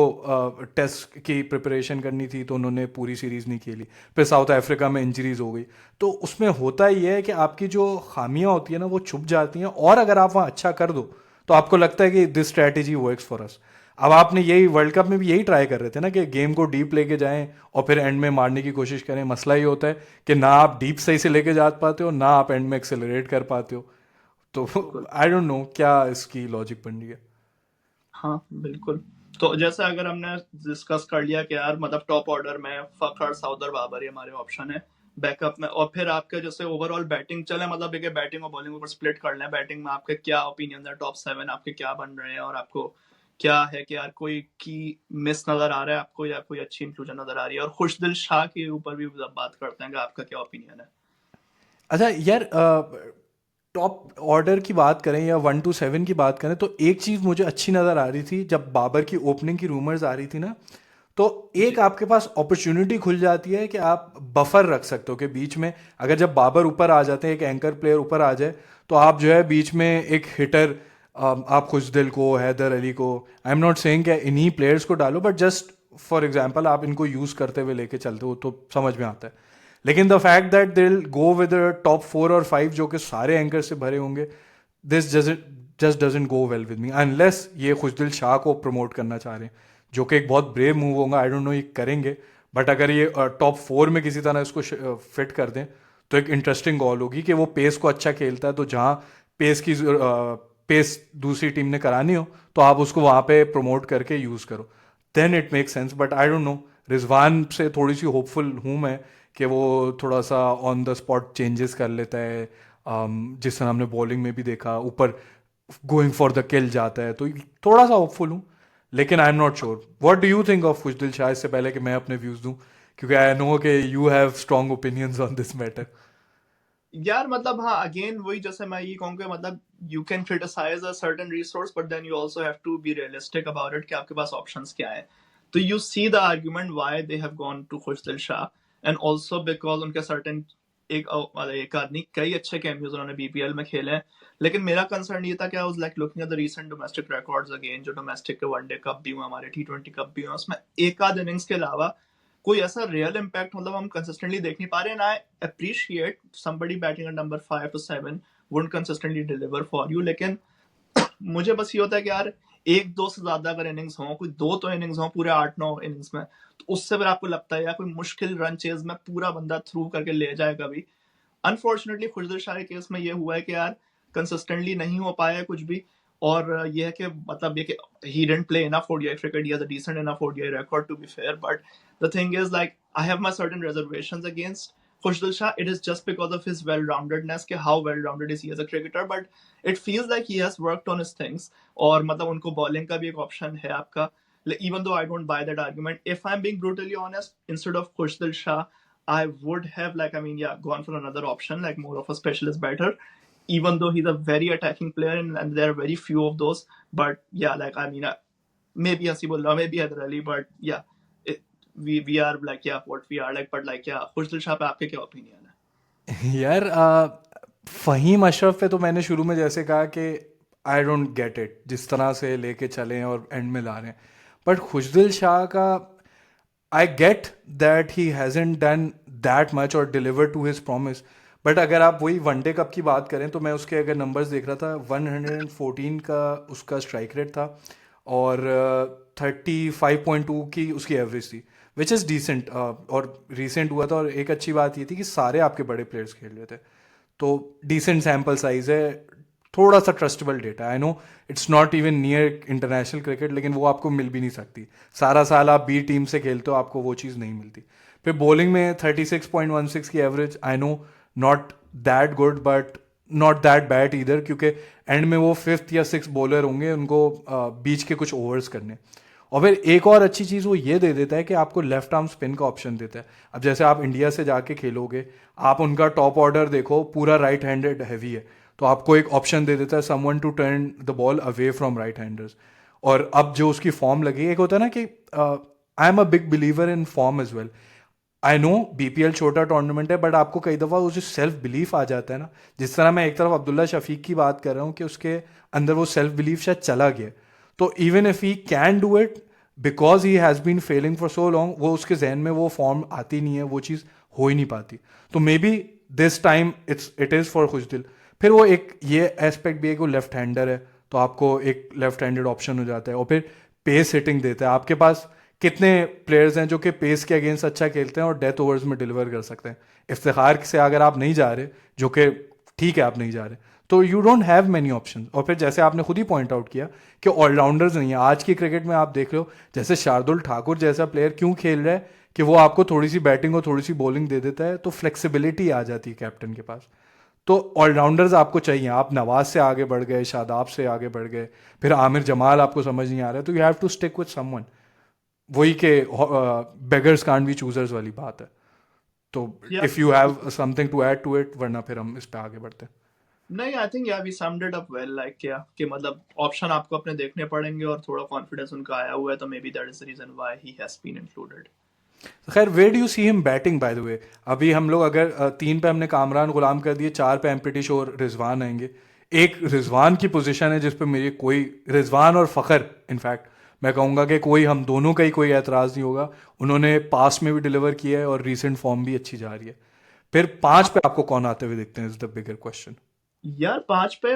Speaker 2: टेस्ट की प्रिपरेशन करनी थी तो उन्होंने पूरी सीरीज़ नहीं खेली, फिर साउथ अफ्रीका में इंजरीज हो गई। तो उसमें होता ये है कि आपकी जो खामियां होती है ना वो छुप जाती हैं, और अगर आप वहाँ अच्छा कर दो तो आपको लगता है कि this strategy works for us. अब आपने यही वर्ल्ड कप में भी यही ट्राई कर रहे थे ना कि गेम को डीप लेके जाएं और फिर एंड में मारने की कोशिश करें। मसला ये होता है कि ना आप डीप सही से लेके जा पाते हो, ना आप एंड में एक्सेलरेट कर पाते हो। तो
Speaker 1: बिल्कुल।
Speaker 2: आई डोंट नो क्या इसकी लॉजिक बन रही है।
Speaker 1: हाँ बिल्कुल। तो जैसे अगर हमने डिस्कस कर लिया कि यार मतलब टॉप ऑर्डर में फखर, साउदर, बाबर ये हमारे ऑप्शन है। बैकअप में और फिर आपके जैसे ओवरऑल बैटिंग चले, मतलब एक बैटिंग और बॉलिंग ऊपर स्प्लिट कर लें। बैटिंग में आपके क्या ओपिनियन है, टॉप 7 आपके क्या बन रहे हैं, और आपको क्या है कि यार कोई की मिस नजर आ रहा है आपको, या कोई अच्छी इंक्लूजन नजर आ रही है। और खुशदिल शाह के ऊपर भी बात करते हैं कि आपका क्या ओपिनियन है।
Speaker 2: अच्छा यार, टॉप ऑर्डर की बात करें या 1 to 7 की बात करें तो एक चीज़ मुझे अच्छी नज़र आ रही थी जब बाबर की ओपनिंग की रूमर्स आ रही थी ना, तो एक
Speaker 1: जी।
Speaker 2: आपके पास अपॉर्चुनिटी खुल जाती है कि आप बफर रख सकते हो कि बीच में अगर जब बाबर ऊपर आ जाते हैं, एक एंकर प्लेयर ऊपर आ जाए, तो आप जो है बीच में एक हिटर, आप खुशदिल को, हैदर अली को, आई एम नॉट सेइंग कि इन्हीं प्लेयर्स को डालो, बट जस्ट फॉर एग्जांपल आप इनको यूज़ करते हुए लेके चलते हो तो समझ में आता है। लेकिन the fact that they will go with top 4 और 5 जो कि सारे एंकर से भरे होंगे, this just doesn't go well with me, unless ये खुशदिल शाह को प्रमोट करना चाह रहे हैं, जो कि एक बहुत ब्रेव मूव होगा। आई डोंट नो ये करेंगे, बट अगर ये टॉप 4 में किसी तरह इसको फिट कर दें तो एक इंटरेस्टिंग कॉल होगी कि वो पेस को अच्छा खेलता है, तो जहाँ पेस की पेस दूसरी टीम ने करानी हो तो आप उसको वहाँ पे प्रमोट करके यूज़ करो, then it make sense. But I don't know, Rizwan से थोड़ी सी होपफुल हूँ मैं कि वो थोड़ा सा ऑन द स्पॉट चेंजेस कर लेता है। जिस तरह हमने बॉलिंग में भी देखा, ऊपर गोइंग फॉर द किल जाता है, तो थोड़ा सा होपफुल हूँ। लेकिन I am not sure, what do you think of Khushdil Shah, इससे पहले कि मैं अपने व्यूज दूं, क्योंकि आई नो कि you have strong opinions on this matter.
Speaker 1: यार मतलब हाँ, अगेन वही जैसे मैं ये कहूँगा, मतलब you can criticise a certain resource but then you also have to be realistic about it कि आपके पास ऑप्शंस क्या है। तो you see the argument why they have gone to Khushdil Shah, and also because उनके सर्टेन एक आदमी कई अच्छे कैमियोज उन्होंने बीपीएल में खेले हैं। लेकिन मेरा कंसर्न ये था कि I was like looking at the recent domestic records again, जो डोमेस्टिक के वनडे कप भी हुए, हमारे टी20 कप भी हुए, उसमें एक आध इनिंग्स के अलावा कोई ऐसा रियल इम्पैक्ट मतलब हम कंसिस्टेंटली देख नहीं पा रहे हैं। I appreciate somebody batting at number 5 to 7 would consistently deliver for you, लेकिन मुझे बस ये होता है कि यार एक दो से ज्यादा अगर इनिंग्स हो, कोई दो तो इनिंग्स हो पूरे 8-9 इनिंग्स में, तो उससे फिर आपको लगता है यार कोई मुश्किल रन चेज में पूरा बंदा थ्रू करके ले जाए कभी। अनफॉर्चुनेटली खुशदिल शाह के केस में ये हुआ है कि यार कंसिस्टेंटली नहीं हो पाया है कुछ भी। और ये है कि मतलब ये कि he didn't play enough ODI cricket. He has a decent enough ODI record to be fair, but the thing is like I have my certain reservations against Khushdil Shah. It is just because of his well-roundedness, कि how well-rounded is he as a cricketer, but it feels like he has worked on his things. और मतलब उनको bowling का भी एक option है आपका, even though I don't buy that argument. If I'm being brutally honest, instead of Khushdil Shah, I would have like, I mean, yeah, gone for another option, like more of a specialist batter, even though he's a very attacking player, and there are very few of those. But yeah, like I mean, maybe Hasibullah, maybe Hyder Ali, but yeah, we are like yeah what we are like, but like yeah, खुशदिल शाह पे आपके क्या opinion है?
Speaker 2: यार, फ़हीम अशरफ पे तो मैंने शुरू में जैसे कहा कि आई डोंट गेट इट, जिस तरह से लेके चले हैं और एंड में ला रहे हैं। बट खुशदिल शाह का I get that he hasn't done that much और deliver to his promise. But अगर आप वही वनडे कप की बात करें तो मैं उसके अगर नंबर्स देख रहा था, 114 का उसका स्ट्राइक रेट था और 35.2 की उसकी एवरेज थी, विच इज़ डिसेंट। और रिसेंट हुआ था, और एक अच्छी बात ये थी कि सारे आपके बड़े प्लेयर्स खेल रहे थे, तो डिसेंट सैम्पल साइज है, थोड़ा सा trustable data. I know it's not even near international cricket, लेकिन वो आपको मिल भी नहीं सकती। सारा साल आप बी टीम से खेलते हो, आपको वो चीज़ नहीं मिलती। फिर बॉलिंग में 36.16 की average, I know not that good but not that bad इधर, क्योंकि एंड में वो 5th या 6th बॉलर होंगे, उनको बीच के कुछ ओवर्स करने। और फिर एक और अच्छी चीज़ वो ये दे देता है कि आपको लेफ्ट आर्म स्पिन का ऑप्शन देता है। अब जैसे आप इंडिया से जाके खेलोगे, आप उनका टॉप ऑर्डर देखो, पूरा राइट हैंडेड हैवी है, तो आपको एक ऑप्शन दे देता है someone to turn the ball away from right handers. और अब जो उसकी फॉर्म लगी, एक होता है ना कि I am a big believer in form as well. I know BPL छोटा टूर्नामेंट है, बट आपको कई दफ़ा वो जो सेल्फ बिलीफ आ जाता है ना, जिस तरह मैं एक तरफ अब्दुल्ला शफीक की बात कर रहा हूँ कि उसके अंदर वो सेल्फ बिलीफ शायद चला गया, तो even if he can do it, because he has been failing for so long, वो उसके जहन में वो फॉर्म आती नहीं है, वो चीज़ हो ही नहीं पाती। तो maybe this time it is for Khushdil. फिर वो एक ये एस्पेक्ट भी है कि वो लेफ्ट हैंडर है, तो आपको एक लेफ्ट हैंडेड ऑप्शन हो जाता है। और फिर पेस हिटिंग देता है। आपके पास कितने प्लेयर्स हैं जो कि पेस के अगेंस्ट अच्छा खेलते हैं और डेथ ओवर्स में डिलीवर कर सकते हैं। इफ्तिखार से अगर आप नहीं जा रहे, जो कि ठीक है आप नहीं जा रहे, तो you don't have many option. और फिर जैसे आपने खुद ही पॉइंट आउट किया कि ऑलराउंडर्स नहीं है आज की क्रिकेट में। आप देख लो जैसे शार्दुल ठाकुर जैसा प्लेयर क्यों खेल रहा है कि वो आपको थोड़ी सी बैटिंग और थोड़ी सी बॉलिंग दे देता है, तो फ्लेक्सिबिलिटी आ जाती है कैप्टन के पास। तो ऑलराउंडर्स आपको चाहिए। आप नवाज से आगे बढ़ गए, शादाब से आगे बढ़ गए, फिर आमिर जमाल आपको समझ नहीं आ रहा है, तो you have to stick with someone. वही के बेगर्स कांट बी चूजर्स वाली बात है। तो
Speaker 1: या
Speaker 2: if you have something to add to it, वरना फिर हम इस पे आगे बढ़ते हैं।
Speaker 1: नहीं, I think yeah we summed it up well, like क्या कि मतलब ऑप्शन आपको अपने देखने पड़ेंगे और थोड़ा कॉन्फिडेंस उनका आया हुआ है, तो maybe that is the reason why he has been included.
Speaker 2: खैर, where do you see him batting by the way? अभी हम लोग अगर 3 पे हमने कामरान गुलाम कर दिए, 4 पे एम श्योर रिजवान आएंगे। एक रिजवान की पोजीशन है जिस पे मेरी कोई, रिजवान और फ़खर इनफैक्ट मैं कहूँगा कि कोई, हम दोनों का ही कोई एतराज़ नहीं होगा। उन्होंने पास्ट में भी डिलीवर किया है और रीसेंट फॉर्म भी अच्छी जा रही है। फिर 5 पे आपको कौन आते हुए दिखते हैं, इज द बिगर क्वेश्चन।
Speaker 1: यार 5 पे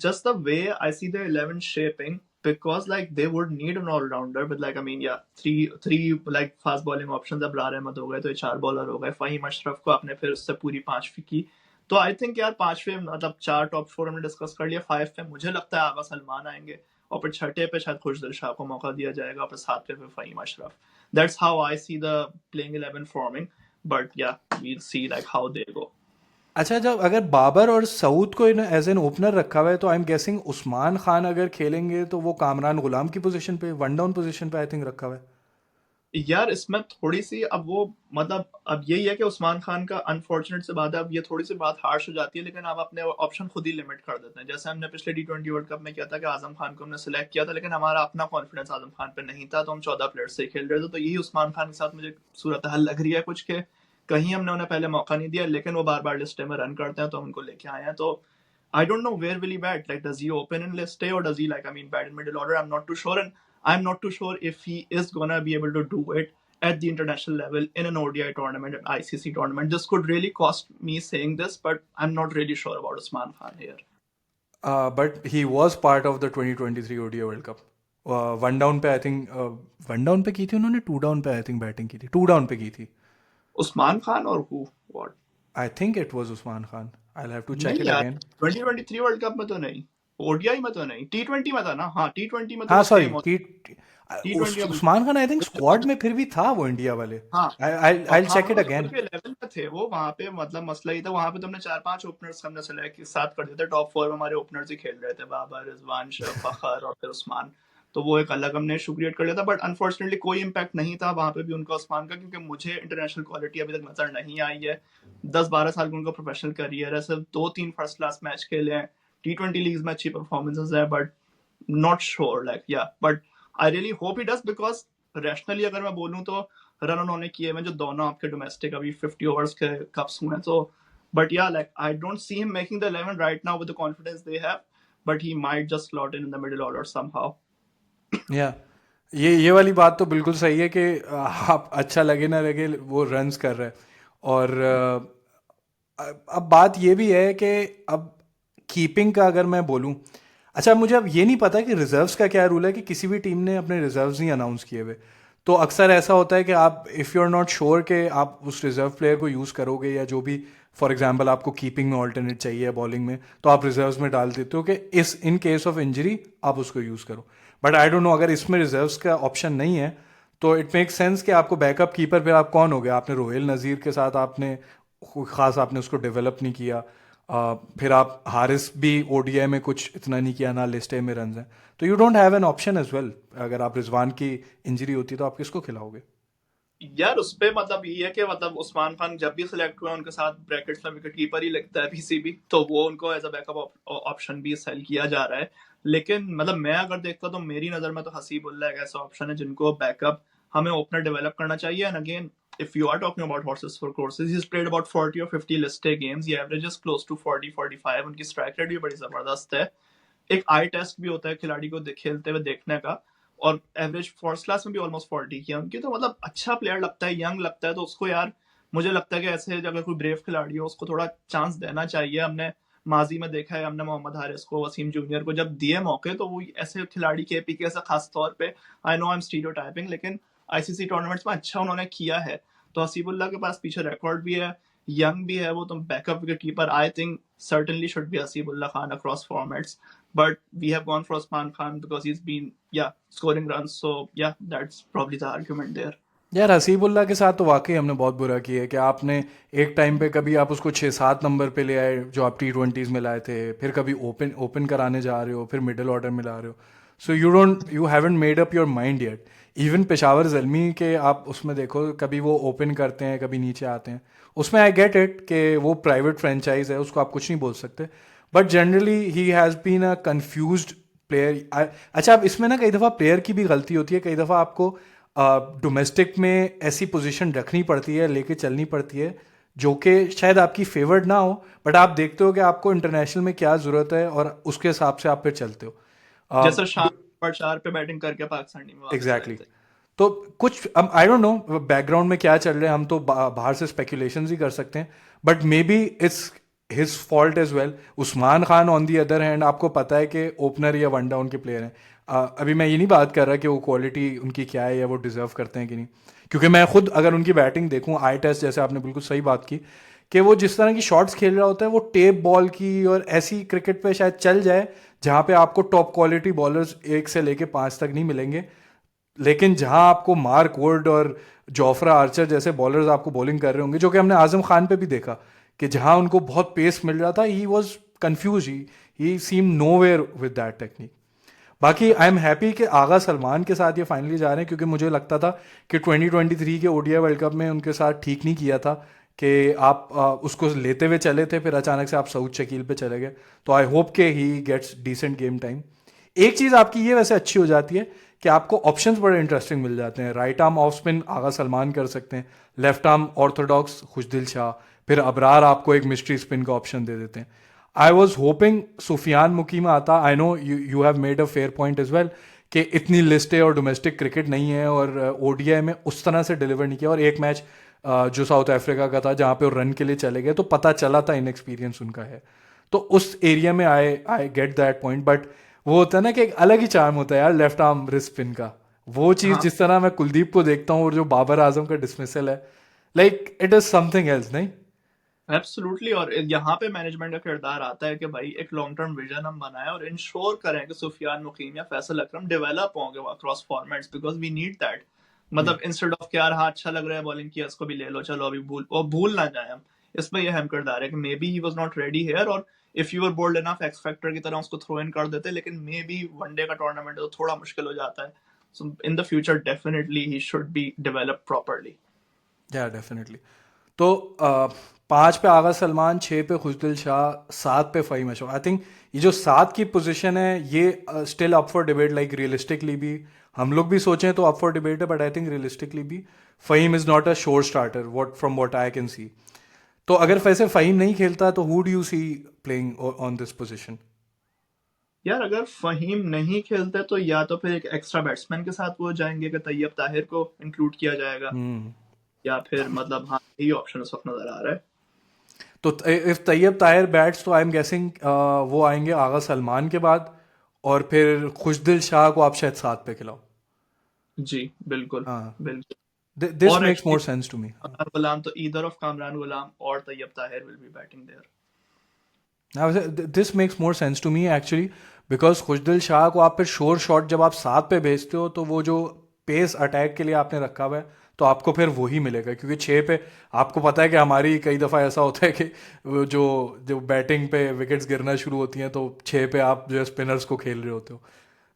Speaker 1: just the way I see the 11 shaping, because like they would need an all rounder with like I mean yeah three like fast bowling options। अब रार अहमद हो गए तो ये 4 बॉलर हो गए, फहीम अशरफ को आपने फिर उससे पूरी 5 की। तो आई थिंक यार 5वें मतलब 4 टॉप 4 हमने डिस्कस कर लिया। 5 पे मुझे लगता है आगा सलमान आएंगे, और फिर 6 पे शायद खुशदिल शाह को मौका दिया जाएगा, और फिर 7 पे फिर Faheem Ashraf. That's how I see the playing 11 forming, but yeah we'll see like how they go.
Speaker 2: अच्छा, जब अगर बाबर और सऊद को एज एन ओपनर रखा हुआ है, तो I am guessing Usman Khan अगर खेलेंगे तो वो कामरान गुलाम की पोजीशन पे, वन डाउन पोजीशन पे आई थिंक रखा हुआ है।
Speaker 1: यार इसमें थोड़ी सी अब वो मतलब अब यही है कि उस्मान खान का अनफॉर्चुनेट से बात है, अब ये थोड़ी सी बात हार्श हो जाती है, लेकिन अब अपने ऑप्शन खुद ही लिमिट कर देते हैं। जैसे हमने पिछले T20 वर्ल्ड कप में किया था कि आजम खान को हमने सिलेक्ट किया था, लेकिन हमारा अपना कॉन्फिडेंस आजम खान पे नहीं था, तो हम 14 प्लेयर्स से खेल रहे थे। तो यही उस्मान खान के साथ मुझे सूरत हाल लग रही है कुछ के, कहीं हमने उन्हें पहले मौका नहीं दिया, लेकिन वो बार बार लिस्टे में रन करते हैं, तो हम उनको लेके आए हैं। तो I don't know where will he bat. Like, does he open in list A, or does he like I mean bat in middle order? I'm not too sure, and I'm not too sure if he is gonna be able to do it at the international level in an ODI tournament, an ICC tournament. This could really cost me saying this, but I'm not really sure about Usman Khan here.
Speaker 2: But he was part of the 2023 ODI world cup. One down पे I think, one down पे की थी उन्होंने, to down पे I think batting की थी, to down पे की थी।
Speaker 1: Usman Khan or who? What?
Speaker 2: I think it was Usman Khan. I have to check
Speaker 1: नहीं
Speaker 2: इट
Speaker 1: यार,
Speaker 2: अगेन।
Speaker 1: 2023 वर्ल्ड कप में तो नहीं, ओडीआई में तो नहीं, T20 में था ना। हाँ, T20 में तो
Speaker 2: हाँ
Speaker 1: वो
Speaker 2: सॉरी,
Speaker 1: सेम
Speaker 2: टी
Speaker 1: T20 में।
Speaker 2: Usman Khan I think squad में फिर भी था वो, इंडिया वाले।
Speaker 1: हाँ
Speaker 2: आई आई
Speaker 1: हाँ
Speaker 2: चेक
Speaker 1: हाँ,
Speaker 2: इट
Speaker 1: स्कूल
Speaker 2: अगेन।
Speaker 1: के लेवल में थे वो वहां पे। मतलब मसला ही था वहां पे, तो हमने 4-5 ओपनर्स हमने सेलेक्ट के साथ कर दिए थे। टॉप 4 में हमारे ओपनर्स ही खेल रहे थे, बाबर, रिजवान, फखर और फिर उस्मान। तो वो एक अलग हमने इशू क्रिएट कर लिया था, बट अनफॉर्चुनेटली कोई इम्पैक्ट नहीं था वहां पे भी उनका उस्मान का, क्योंकि मुझे इंटरनेशनल क्वालिटी अभी तक नजर नहीं आई है। 10-12 साल का उनका प्रोफेशनल करियर है, सिर्फ 2-3 फर्स्ट क्लास मैच खेले हैं, T20 लीग में अच्छी परफॉर्मेंसेस है, बट नॉट श्योर लाइक या। But I really hope he does, because rationally अगर मैं बोलूं तो रन उन्होंने किए हैं जो दोनों आपके डोमेस्टिक अभी 50 ओवर्स के कप्स हुए हैं। तो बट या like I don't see him making the 11 right now with the confidence they have, but he might just slot in the middle order somehow.
Speaker 2: या ये वाली बात तो बिल्कुल सही है कि आप अच्छा लगे ना लगे वो रन्स कर रहे हैं। और अब बात ये भी है कि अब कीपिंग का अगर मैं बोलूं, अच्छा मुझे अब ये नहीं पता कि रिजर्व्स का क्या रूल है, कि किसी भी टीम ने अपने रिजर्व्स नहीं अनाउंस किए हुए। तो अक्सर ऐसा होता है कि आप, if you are not sure कि आप उस रिजर्व प्लेयर को यूज़ करोगे, या जो भी, फॉर एग्जांपल आपको कीपिंग में ऑल्टरनेट चाहिए बॉलिंग में, तो आप रिजर्व्स में डाल देते हो कि इस इन केस ऑफ इंजरी आप उसको यूज़ करो। बट आई डोंट नो, अगर इसमें रिजर्व्स का ऑप्शन नहीं है तो इट मेक सेंस कि आपको बैकअप कीपर फिर आप कौन हो गया। आपने रोहेल नज़ीर के साथ आपने खास आपने उसको डेवलप नहीं किया। फिर आप हारिस भी ओडीआई में कुछ इतना नहीं किया, ना लिस्ट ए में रन हैं, तो you don't have an option as well. अगर आप रिजवान की इंजरी होती तो आप किसको खिलाओगे?
Speaker 1: यार उस पे मतलब ये है कि मतलब उस्मान खान जब भी सिलेक्ट हुआ उनके साथ ब्रैकेट्स में विकेट कीपर ही लगता है पीसीबी, तो वो उनको एज अ बैकअप ऑप्शन भी सेल किया जा रहा है। लेकिन मतलब मैं अगर देखता तो मेरी नजर में तो हसीबुल्ला एक ऐसा ऑप्शन है जिनको बैकअप हमें ओपनर डेवलप करना चाहिए। And again, if you are talking about horses for courses, he's played about 40 or 50 list A games. He averages close to 40-45. उनकी स्ट्राइक रेट भी बड़ी जबरदस्त है। एक आई टेस्ट भी होता है खिलाड़ी को खेलते हुए देखने का, और एवरेज फर्स्ट क्लास में भी ऑलमोस्ट 40 की है उनकी, तो मतलब अच्छा प्लेयर लगता है, यंग लगता है, तो उसको यार मुझे लगता है कि ऐसे अगर कोई ब्रेव खिलाड़ी हो उसको थोड़ा चांस देना चाहिए। हमने माजी में देखा है, हमने मोहम्मद हारिस को, वसीम जूनियर को जब दिए मौके, तो वो ऐसे खिलाड़ी केपीके ऐसा खास तौर पे, I know I am stereotyping, लेकिन आईसीसी टूर्नामेंट्स में अच्छा उन्होंने किया है। तो हसीबुल्लाह के पास पीछे रिकॉर्ड भी है, यंग भी है वो, तो backup wicket keeper I think certainly should be Hasibullah Khan across formats. But we have gone for Osman Khan because he's been, yeah, scoring runs. So, yeah, that's probably the argument there.
Speaker 2: यार हसीबुल्ला के साथ तो वाकई हमने बहुत बुरा किया है कि आपने एक टाइम पे कभी आप उसको 6-7 नंबर पे ले आए जो आप T20s में लाए थे, फिर कभी ओपन ओपन कराने जा रहे हो, फिर मिडिल ऑर्डर में ला रहे हो। So you haven't made up your mind yet. Even Peshawar Zalmi के आप उसमें देखो, कभी वो ओपन करते हैं, कभी नीचे आते हैं। उसमें आई गेट इट कि वो प्राइवेट फ्रेंचाइज है, उसको आप कुछ नहीं बोल सकते, but generally he has been a confused player. अच्छा, अब इसमें ना कई दफ़ा प्लेयर की भी गलती होती है, कई दफ़ा आपको डोमेस्टिक में ऐसी पोजीशन रखनी पड़ती है, लेके चलनी पड़ती है जो कि शायद आपकी फेवर्ड ना हो, बट आप देखते हो कि आपको इंटरनेशनल में क्या ज़रूरत है और उसके हिसाब से आप फिर चलते हो।
Speaker 1: जैसे शान पर 4 पे बैटिंग करके पाकिस्तान टीम में वापस आए
Speaker 2: एग्जैक्टली
Speaker 1: थे।
Speaker 2: तो कुछ अब आई डोंट नो बैकग्राउंड में क्या चल रहा है, हम तो बाहर से स्पेकुलेशंस ही कर सकते हैं, but maybe it's his fault as well. Usman Khan on the other hand, आपको पता है कि ओपनर या वन डाउन के प्लेयर हैं। अभी मैं ये नहीं बात कर रहा कि वो क्वालिटी उनकी क्या है या वो डिजर्व करते हैं कि नहीं, क्योंकि मैं खुद अगर उनकी बैटिंग देखूं, आई टेस्ट जैसे आपने बिल्कुल सही बात की कि वो जिस तरह की शॉट्स खेल रहा होता है, वो टेप बॉल की और ऐसी क्रिकेट पे शायद चल जाए जहाँ पे आपको टॉप क्वालिटी बॉलर्स 1 से लेके 5 तक नहीं मिलेंगे, लेकिन जहां आपको मार्क वुड और जोफ्रा आर्चर जैसे बॉलर्स आपको बॉलिंग कर रहे होंगे, जो कि हमने आजम खान पे भी देखा कि जहां उनको बहुत पेस मिल रहा था, he was confuse, he seem nowhere with that technique. बाकी आई एम हैप्पी कि आगा सलमान के साथ ये फाइनली जा रहे हैं, क्योंकि मुझे लगता था कि 2023 के ओडीआई वर्ल्ड कप में उनके साथ ठीक नहीं किया था कि आप उसको लेते हुए चले थे, फिर अचानक से आप सऊद शकील पे चले गए। तो आई होप के he gets decent game time. एक चीज़ आपकी ये वैसे अच्छी हो जाती है कि आपको ऑप्शंस बड़े इंटरेस्टिंग मिल जाते हैं। Right arm off spin Aga Salman कर सकते हैं, left arm orthodox Khushdil Shah, फिर अबरार आपको एक मिस्ट्री स्पिन का ऑप्शन दे देते हैं। I was hoping Sufiyan Muqeem आता। I know you have made a fair point as well कि इतनी लिस्टें और डोमेस्टिक क्रिकेट नहीं है और ओडीआई में उस तरह से डिलीवर नहीं किया, और एक मैच जो साउथ अफ्रीका का था जहाँ पे वो रन के लिए चले गए, तो पता चला था इनएक्सपीरियंस उनका है। तो उस एरिया में I I get that point, but वो होता है ना कि एक अलग ही चार्म होता है यार लेफ्ट आर्म रिस्ट स्पिन का। वो चीज़
Speaker 1: हाँ,
Speaker 2: जिस तरह मैं कुलदीप को देखता हूँ और जो बाबर आजम का डिसमिसल है, like it is something else, नहीं?
Speaker 1: एब्सोल्युटली। और यहाँ पे मैनेजमेंट का किरदार आता है कि भाई एक लॉन्ग टर्म विजन हम बनाएं और इंश्योर करें कि सुफियान मुकीम या फैसल अकरम डेवलप होंगे across formats, because we need that.
Speaker 2: या
Speaker 1: मतलब इंस्टेड ऑफ कि यार हाँ अच्छा लग रहा है बॉलिंग किया, इसको भी ले लो, चलो अभी भूल ना जाए हम। इसमें यह अहम किरदार है कि maybe he was not ready here, और if you were bold enough X factor की तरह उसको थ्रो इन कर देते, लेकिन मे बी वनडे का टूर्नामेंट है तो थोड़ा मुश्किल हो जाता है। So in the future definitely he should be develop properly.
Speaker 2: Definitely. तो 5 पे आगा सलमान, 6 पे खुशदिल शाह, 7 पे फ़हीम अशरफ। आई थिंक ये जो 7 की पोजीशन है ये still up for debate. Like realistically भी हम लोग भी सोचें तो अप फॉर डिबेट है, बट आई थिंक रियलिस्टिकली भी Faheem is not a sure starter what from what I can see. तो अगर वैसे फ़हीम नहीं खेलता तो who do you see playing on this position?
Speaker 1: यार अगर फहीम नहीं खेलते तो या तो फिर एक एक्स्ट्रा बैट्समैन के साथ वो जाएंगे कि तैयब ताहिर को इंक्लूड किया जाएगा,
Speaker 2: हम्म।
Speaker 1: या फिर मतलब हाँ यही ऑप्शन उस वक्त नजर आ रहा है।
Speaker 2: तो इफ तैयब ताहिर बैट्स तो आई एम गेसिंग वो आएंगे आगा सलमान के बाद, और फिर खुशदिल शाह को आप शायद 7 पे खिलाओ।
Speaker 1: जी बिल्कुल।
Speaker 2: हाँ,
Speaker 1: बिल्कुल।
Speaker 2: दिस
Speaker 1: और
Speaker 2: makes
Speaker 1: actually
Speaker 2: more sense to me.
Speaker 1: Kamran Ghulam तो ईदर ऑफ कामरान गुलाम और Tayyab Tahir will be batting there.
Speaker 2: This makes more sense to me actually, because Khushdil Shah को आप फिर शोर शॉट जब आप 7 पे भेजते हो तो वो जो पेस अटैक के लिए आपने रखा हुआ है तो आपको फिर वही मिलेगा, क्योंकि 6 पे आपको पता है कि हमारी कई दफ़ा ऐसा होता है कि वो जो जो बैटिंग पे विकेट्स गिरना शुरू होती हैं तो 6 पे आप जो है स्पिनर्स को खेल रहे होते हो,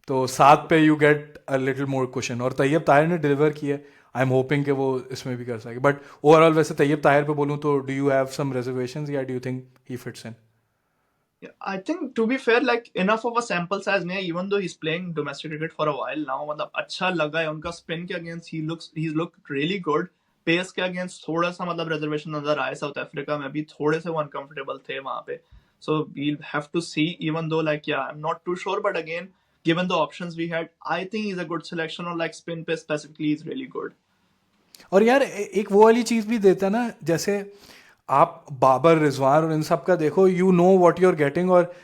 Speaker 2: तो 7 पे you get a little more question. और तैयब ताहिर ने डिलीवर किया, आई एम होपिंग कि वो इसमें भी कर सके। बट ओवरऑल वैसे तैयब ताहिर पे बोलूँ तो do you have some reservations या do you think he fits in?
Speaker 1: I think to be fair, like enough of a sample size नहीं है, even though he's playing domestic cricket for a while now, मतलब अच्छा लगा है उनका spin के against, he's looked really good। Pace के against थोड़ा सा मतलब रिजर्वेशन नजर आया, साउथ अफ्रीका में भी थोड़े से वो अनकंफर्टेबल थे वहां पे। So we'll have to see, even though, like, yeah, I'm not too sure, but again, given the options we had, I think he's a good selection, or like spin पे specifically is really good.
Speaker 2: और यार एक वो वाली चीज़ भी देता है ना, जैसे आप बाबर रिजवान और इन सब का देखो, you know what you are getting. और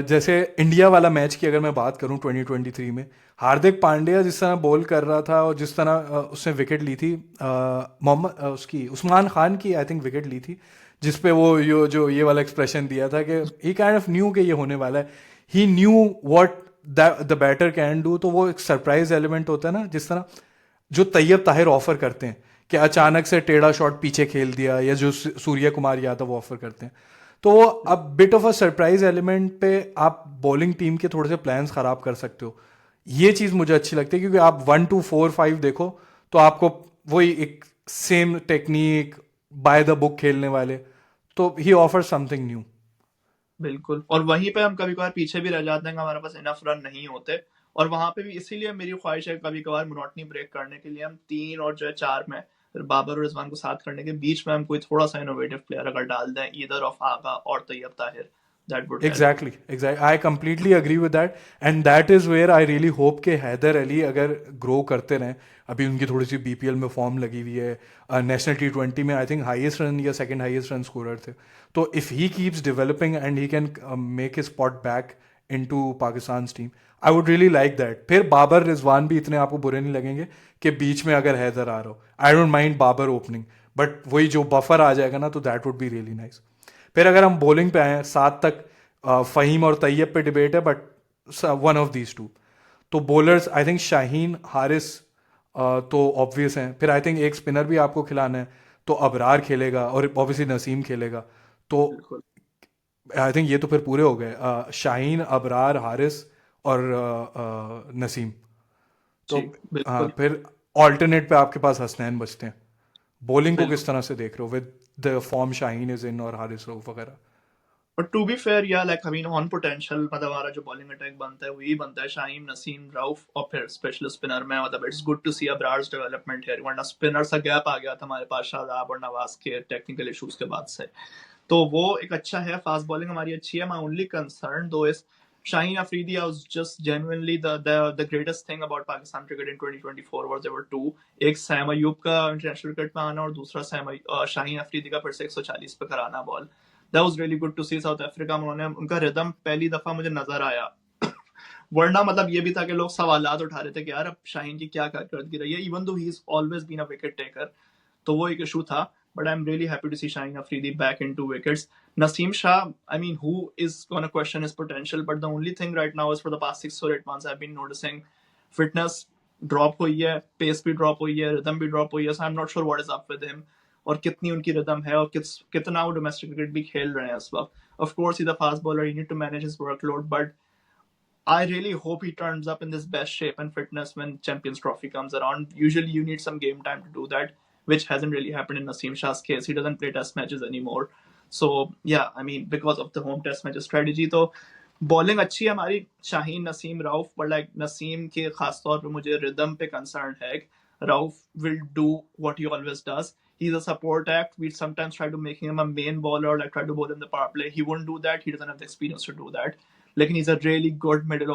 Speaker 2: जैसे इंडिया वाला मैच की अगर मैं बात करूं 2023 में, हार्दिक पांड्या जिस तरह बॉल कर रहा था और जिस तरह उसने विकेट ली थी, मोहम्मद उसकी उस्मान खान की आई थिंक विकेट ली थी, जिस पे वो जो ये वाला एक्सप्रेशन दिया था कि ही काइंड ऑफ न्यू कि ये होने वाला है, he knew what the batter can do. तो वो एक सरप्राइज एलिमेंट होता है ना, जिस तरह जो तैयब ताहिर ऑफर करते हैं कि अचानक से टेढ़ा शॉट पीछे खेल दिया, या जो सूर्य कुमार यादव ऑफर करते हैं, तो वो अब bit of a surprise element पे आप बॉलिंग टीम के थोड़े से प्लान्स खराब कर सकते हो। ये चीज़ मुझे अच्छी लगती है, क्योंकि आप 1 2 4 5 देखो तो आपको वही एक same technique by the book खेलने वाले, तो ही ऑफर समथिंग न्यू।
Speaker 1: बिल्कुल, और वहीं पे हम कभी कभार पीछे भी रह जाते हैं कि हमारे पास इनफ रन नहीं होते, और वहां पे भी इसीलिए मेरी ख्वाहिश है कभी कभार मोनोटनी ब्रेक करने के लिए हम 3 और जो है 4 में बाबर और रिजवान को साथ करने के बीच में हम कोई थोड़ा सा इनोवेटिव प्लेयर अगर डाल दें, ईदर ऑफ आगा और Tayyab Tahir, that would help.
Speaker 2: Exactly I completely agree with that, and that is where I really hope के हैदर अली अगर ग्रो करते रहें। अभी उनकी थोड़ी सी बीपीएल में फॉर्म लगी हुई है, नेशनल T20 में आई थिंक हाईएस्ट रन या सेकंड हाईएस्ट रन स्कोरर थे। तो if he keeps developing and he can make his spot back into Pakistan team, I would really like that. फिर बाबर रिजवान भी इतने आपको बुरे नहीं लगेंगे कि बीच में अगर हैदर आ रहा हो, I don't mind Babar opening, but वही जो बफर आ जाएगा ना, तो that would be really nice. फिर अगर हम बॉलिंग पे आए 7 तक, फ़हीम और तैयब पे डिबेट है, but one of these two. तो bowlers I think Shaheen Haris तो ऑब्वियस हैं। फिर आई थिंक एक स्पिनर भी आपको खिलाना है, तो अबरार खेलेगा और ऑब्वियसली नसीम खेलेगा। तो
Speaker 1: बिल्कुल।
Speaker 2: आई थिंक ये तो फिर पूरे हो गए, शाहीन, अबरार, हारिस और नसीम। तो
Speaker 1: जी बिल्कुल।
Speaker 2: फिर ऑल्टरनेट पे आपके पास हसनैन बचते हैं। बॉलिंग को
Speaker 1: बिल्कुल।
Speaker 2: किस तरह से देख रहे हो with the form Shaheen is in और हारिस रऊफ वगैरह?
Speaker 1: और टू बी फेयर, या like, I mean on potential, मतलब हमारा जो बॉलिंग अटैक बनता है वही बनता है शाहीन, नसीम, राउफ और फिर स्पेशल स्पिनर में, मतलब it's good to see Abrar's development here, वरना स्पिनर सा गैप आ गया था हमारे पास शादाब और नवाज के टेक्निकल इश्यूज के बाद से। तो वो एक अच्छा है, फास्ट बॉलिंग हमारी अच्छी है। माई ओनली कंसर्न दो is Shaheen Afridi was just genuinely the greatest thing about Pakistan cricket in 2024 was there were two, एक सैम अयूब का इंटरनेशनल क्रिकेट में आना और दूसरा शाहीन अफरीदी का फिर से 140 पे कराना ball. That was really good to see South Africa में उन्होंने उनका रिदम पहली दफा मुझे नजर आया। वरना मतलब ये भी था कि लोग सवालात उठा रहे थे कि यार अब शाहीन की क्या कारकर्दगी रही है, even though he is always been a wicket taker, तो वो एक इशू था। But I'm really happy to see Shaheen Afridi back into wickets. Naseem Shah, I mean, who is going to question his potential? But the only thing right now is for the past 6 or 8 months, I've been noticing fitness drop हुई है, pace भी drop हुई है, rhythm भी drop हुई है. So I'm not sure what is up with him और कितनी उनकी rhythm है और कितना वो domestic cricket भी खेल रहे हैं इस वक्त. Of course, he's a fast bowler. You need to manage his workload, but I really hope he turns up in this best shape and fitness when Champions Trophy comes around. Usually, you need some game time to do that, which hasn't really happened in Naseem Shah's case. He doesn't play test matches anymore. So, yeah, I mean, because of the home test matches strategy, तो bowling अच्छी है हमारी, Shaheen, Naseem, Rauf, but like Naseem के खास तौर पे मुझे rhythm पे कंसर्न है। Rauf will do what he always does, he's a support act. We sometimes try to make him a main bowler, like try to bowl in the power play. He won't do that. He doesn't have the experience to do that. Lekin he's a really good middle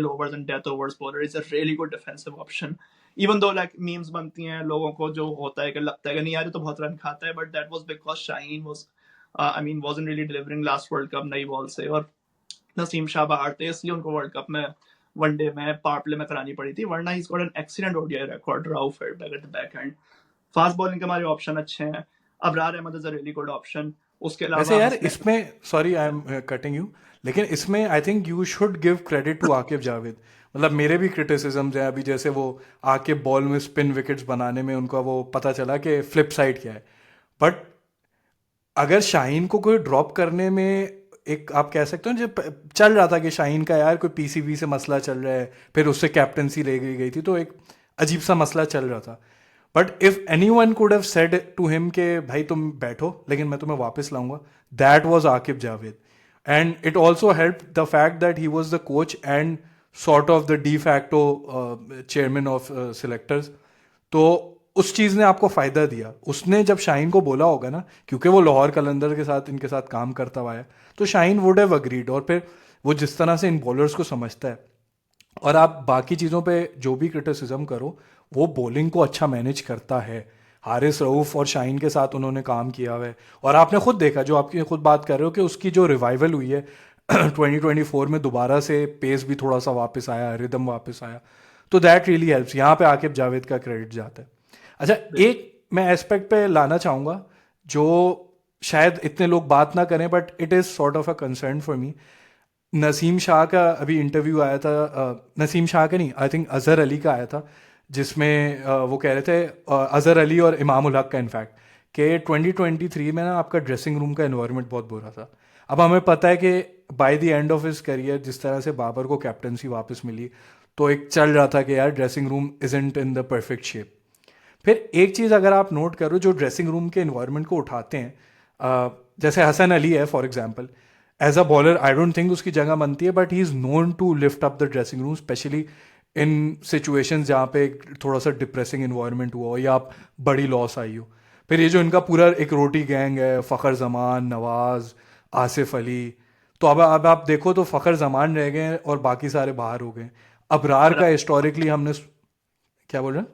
Speaker 1: overs and death overs bowler. He's a really good defensive option. Even though like memes बनती हैं लोगों को जो होता है कि लगता है कि नहीं यार ये तो बहुत रन खाता है, but that was because Shaheen was I mean wasn't really delivering last World Cup नई बॉल से, और नसीम शाह बाहर थे इसलिए उनको वर्ल्ड कप में वनडे में पावर प्ले में करानी पड़ी थी, वरना he got an excellent ODI record. Rauf back at the back end, fast bowling के हमारे ऑप्शन अच्छे हैं। Abrar Ahmed is a really good option. उसके
Speaker 2: वैसे
Speaker 1: अलावा
Speaker 2: यार
Speaker 1: हसनैन।
Speaker 2: इसमें, sorry I am cutting you, लेकिन इसमें I think you should give credit to Aqib Javed. मतलब मेरे भी क्रिटिसिज्म्स हैं अभी, जैसे वो आकिब बॉल में स्पिन विकेट्स बनाने में उनका वो पता चला कि फ्लिप साइड क्या है। बट अगर शाहीन को कोई ड्रॉप करने में, एक आप कह सकते हो जब चल रहा था कि शाहीन का यार कोई पीसीबी से मसला चल रहा है, फिर उससे कैप्टनसी ले गई थी, तो एक अजीब सा मसला चल रहा था। But if anyone could have said to him के भाई तुम बैठो लेकिन मैं तुम्हें वापस लाऊंगा, that was Aqib Javed. And it also help the fact that he was the coach and sort of the de facto chairman of selectors. तो उस चीज़ ने आपको फ़ायदा दिया। उसने जब शाहीन को बोला होगा ना, क्योंकि वो लाहौर कलंदर के साथ इनके साथ काम करता हुआ है, तो शाहीन वुड हैव अग्रीड। और फिर वो जिस तरह से इन बॉलर्स को समझता है, और आप बाकी चीज़ों पे जो भी क्रिटिसिज्म करो, वो बॉलिंग को अच्छा मैनेज करता है। हारिस रऊफ और शाहीन के साथ उन्होंने काम किया हुआ है, और आपने खुद देखा, जो आपकी खुद बात कर रहे हो, कि उसकी जो रिवाइवल हुई है 2024 में, दोबारा से पेस भी थोड़ा सा वापस आया, रिदम वापस आया, तो दैट रियली हेल्प्स। यहाँ पे आकिब जावेद का क्रेडिट जाता है। अच्छा, एक मैं एस्पेक्ट पे लाना चाहूँगा जो शायद इतने लोग बात ना करें, but it is sort of a concern for me. Naseem Shah का अभी इंटरव्यू आया था, नसीम शाह का नहीं, आई थिंक अजहर अली का आया था, जिसमें वो कह रहे थे, अजहर अली और इमाम उल हक का इनफैक्ट, कि 2023 में ना आपका ड्रेसिंग रूम का एनवायरनमेंट बहुत बुरा था। अब हमें पता है कि by the end of his career जिस तरह से बाबर को कैप्टनसी वापस मिली, तो एक चल रहा था कि यार dressing room isn't in the perfect shape. फिर एक चीज़ अगर आप नोट करो, जो ड्रेसिंग रूम के इन्वायरमेंट को उठाते हैं, जैसे हसन अली है for example, as a bowler I don't think उसकी जगह बनती है, but he is known to lift up the dressing room, specially in situations जहाँ पे थोड़ा सा डिप्रेसिंग इन्वायरमेंट हुआ हो या आप बड़ी लॉस आई हो। फिर ये जो इनका पूरा एक रोटी गैंग है, फ़खर जमान, नवाज, आसिफ अली, तो अब आप देखो तो फ़खर जमान रह गए हैं और बाकी सारे बाहर हो गए। अबरार का हिस्टोरिकली हमने, क्या बोल रहे हैं?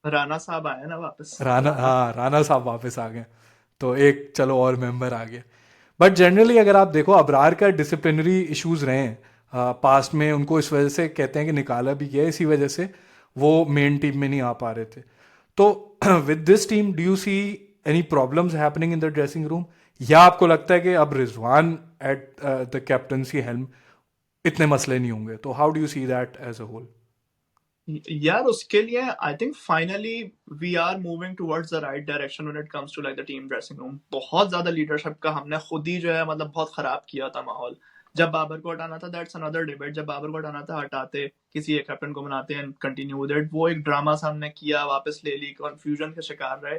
Speaker 1: राणा साहब आए ना वापस,
Speaker 2: राणा,
Speaker 1: राणा।
Speaker 2: हाँ, राणा साहब वापस आ गए, तो एक चलो और मेंबर आ गया। बट जनरली अगर आप देखो, अबरार का डिसिप्लिनरी इश्यूज रहे हैं पास्ट में, उनको इस वजह से कहते हैं कि निकाला भी गया, इसी वजह से वो मेन टीम में नहीं आ पा रहे थे। तो with this team do you see any problems happening in the dressing room, या आपको लगता है कि अब Rizwan at the captaincy helm इतने मसले नहीं होंगे? तो how do you see that as a whole?
Speaker 1: यार उसके लिए I think finally we are moving towards the right direction when it comes to like the team dressing room. बहुत ज्यादा लीडरशिप का हमने खुद ही जो है मतलब बहुत खराब किया था माहौल। जब बाबर को हटाना था, दैट्स अनदर डिबेट, जब बाबर को हटाना था हटाते, किसी एक कैप्टन को बनाते एंड कंटिन्यू विद इट। वो एक ड्रामा सा हमने किया, वापस ले ली, कंफ्यूजन के शिकार रहे।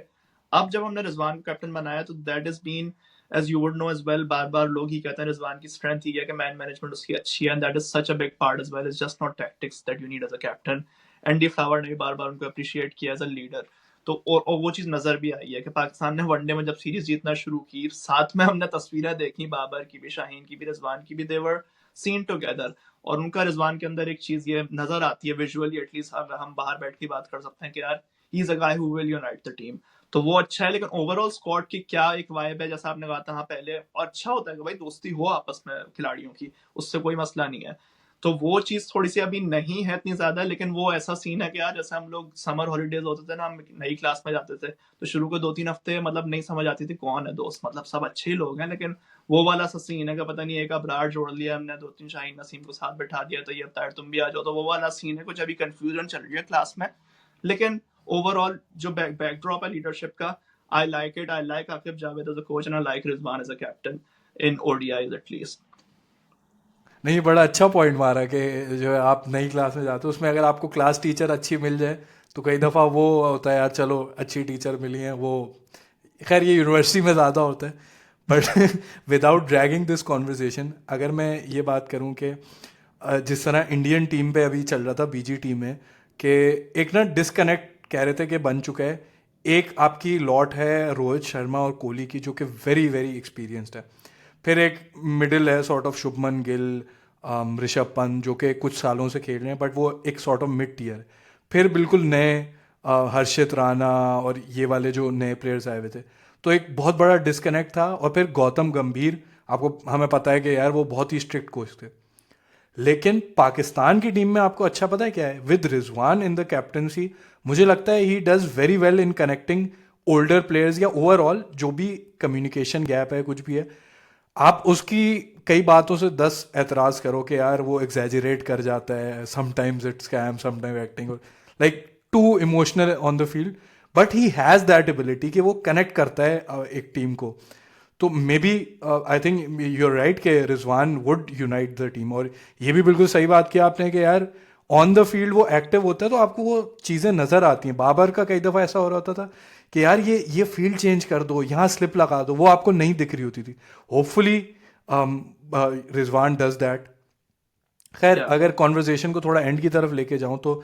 Speaker 1: अब जब हमने रिजवान को कैप्टन बनाया तो that is been, as you would know as well, बार बार लोग ही कहते हैं रिजवान की स्ट्रेंथ ही है कि मैन मैनेजमेंट उसकी अच्छी है, and that is such a big part as well. It's just not tactics that you need as a captain. Andy Flower ने भी बार बार उनको अप्रिशिएट किया एज अ लीडर। तो और वो चीज नजर भी आई है कि पाकिस्तान ने वनडे में जब सीरीज जीतना शुरू की, साथ में हमने तस्वीरें देखी बाबर की भी, शाहीन की भी, रिजवान की भी, देवर सीन टुगेदर। और उनका रिजवान के अंदर एक चीज ये नजर आती है विजुअली एटलीस्ट, हम बाहर बैठ के बात कर सकते हैं कि यार ही is a guy who will unite the team. तो वो अच्छा है, लेकिन ओवरऑल स्क्वाड की क्या एक वाइब है, जैसा आपने कहा था हाँ पहले, और अच्छा होता है कि भाई दोस्ती हो आपस में खिलाड़ियों की, उससे कोई मसला नहीं है। तो वो चीज थोड़ी सी अभी नहीं है इतनी ज्यादा, लेकिन वो ऐसा सीन है कि यार जैसे हम लोग समर हॉलीडेज होते थे ना, हम नई क्लास में जाते थे, तो शुरू के 2-3 हफ्ते मतलब नहीं समझ आती थी कौन है दोस्त, मतलब सब अच्छे ही लोग हैं, लेकिन वो वाला सा सीन है कि पता नहीं एक अबरार जोड़ लिया हमने, 2-3 शाहीन नसीम को साथ बैठा दिया, तो ये अब तुम भी आ जाओ, तो वो वाला सीन है। कुछ अभी कंफ्यूजन चल रही है क्लास में, लेकिन ओवरऑल जो बैकड्रॉप है लीडरशिप का, I like it. I like Aqib Javed as a coach and I like Rizwan as a captain in ODIs at least.
Speaker 2: नहीं, बड़ा अच्छा पॉइंट मारा कि जो है आप नई क्लास में जाते हो, उसमें अगर आपको क्लास टीचर अच्छी मिल जाए, तो कई दफ़ा वो होता है यार, चलो अच्छी टीचर मिली है वो। खैर ये यूनिवर्सिटी में ज़्यादा होता है, but without dragging this conversation, अगर मैं ये बात करूँ कि जिस तरह इंडियन टीम पे अभी चल रहा था, बीजी टीम में, कि एक ना डिसकनेक्ट कह रहे थे कि बन चुका है। एक आपकी लॉट है रोहित शर्मा और कोहली की, जो कि वेरी वेरी एक्सपीरियंस्ड है। फिर एक मिडिल है सॉर्ट ऑफ शुभमन गिल, ऋषभ पंत, जो कि कुछ सालों से खेल रहे हैं, बट वो एक सॉर्ट ऑफ मिड टीयर है। फिर बिल्कुल नए हर्षित राणा और ये वाले जो नए प्लेयर्स आए हुए थे, तो एक बहुत बड़ा डिस्कनेक्ट था। और फिर गौतम गंभीर, आपको हमें पता है कि यार वो बहुत ही स्ट्रिक्ट कोच थे। लेकिन पाकिस्तान की टीम में आपको अच्छा पता है क्या है, with Rizwan in the captaincy, मुझे लगता है he does very well in connecting older players, या ओवरऑल जो भी कम्युनिकेशन गैप है कुछ भी है, आप उसकी कई बातों से 10 एतराज़ करो कि यार वो एग्जैजरेट कर जाता है, sometimes it's scam, sometime acting like too emotional on the field, but he has that ability कि वो कनेक्ट करता है एक टीम को। तो maybe I think you are right कि Rizwan would unite the team. और ये भी बिल्कुल सही बात किया आपने कि यार ऑन द फील्ड वो एक्टिव होता है, तो आपको वो चीज़ें नज़र आती हैं। बाबर का कई दफ़ा ऐसा हो रहा होता था कि यार ये फील्ड चेंज कर दो, यहाँ स्लिप लगा दो, वो आपको नहीं दिख रही होती थी। Hopefully Rizwan does that. खैर,
Speaker 1: या
Speaker 2: अगर कॉन्वर्जेशन को थोड़ा एंड की तरफ लेके जाऊं, तो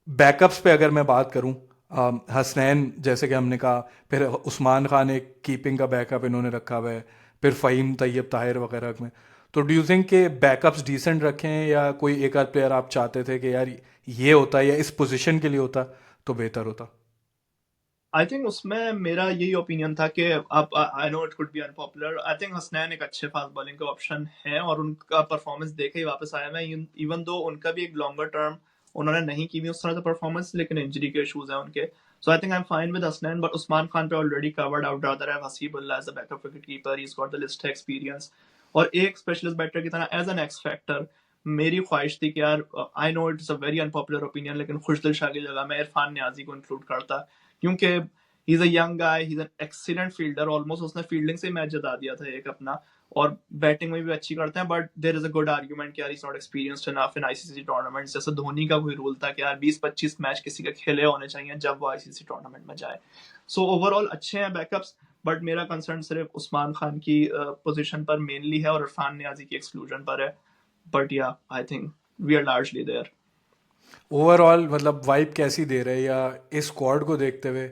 Speaker 2: बैकअप्स पे अगर मैं बात करूं, हसनैन जैसे कि हमने कहा, फिर उस्मान खान एक कीपिंग का बैकअप इन्होंने रखा हुआ है, फिर फ़हीम तैयब ताहिर वगैरह में। तो डू यू थिंक कि बैकअप्स डिसेंट रखें, या कोई एक आध प्लेयर आप चाहते थे कि यार ये होता या इस पोजीशन के लिए होता तो बेहतर होता?
Speaker 1: आई थिंक उसमें मेरा यही ओपिनियन था कि आप, I know it could be unpopular, I think Hasnain एक अच्छे फास्ट बॉलिंग के ऑप्शन है और उनका परफॉर्मेंस देखे ही वापस आया मैं, इवन दो उनका भी एक लॉन्गर टर्म उन्होंने नहीं की भी उस तरह से परफॉर्मेंस, लेकिन इंजरी के इश्यूज हैं उनके। So I think I am fine with Hasnain, but Usman Khan पे ऑलरेडी कवर्ड आउट रादर है Haseebullah as a backup wicket keeper, he is got the list experience. और एक स्पेशलिस्ट बैटर की तरह एज एन एक्स फैक्टर मेरी ख्वाहिश थी कि यार, आई know it's a very unpopular opinion, लेकिन खुशदिल शाह की जगह मैं इरफान न्याजी को इंक्लूड करता, क्योंकि ही is a young guy, he is an excellent fielder, almost उसने फील्डिंग से मैच जिता दिया था एक अपना, और बैटिंग में भी अच्छी करते हैं, but there is a good argument कि यार is not experienced enough in ICC tournaments. जैसे धोनी का कोई रूल था कि यार 20-25 मैच किसी के खेले होने चाहिए जब वो आईसीसी टूर्नामेंट में जाए। सो ओवरऑल अच्छे हैं बैकअप्स, बट मेरा कंसर्न सिर्फ उस्मान खान की पोजीशन पर मेनली है और इरफान नियाजी की एक्सक्लूजन पर है। बट या I think we are largely there.
Speaker 2: Overall मतलब वाइब कैसी दे रहे हैं, या इस स्क्वाड को देखते हुए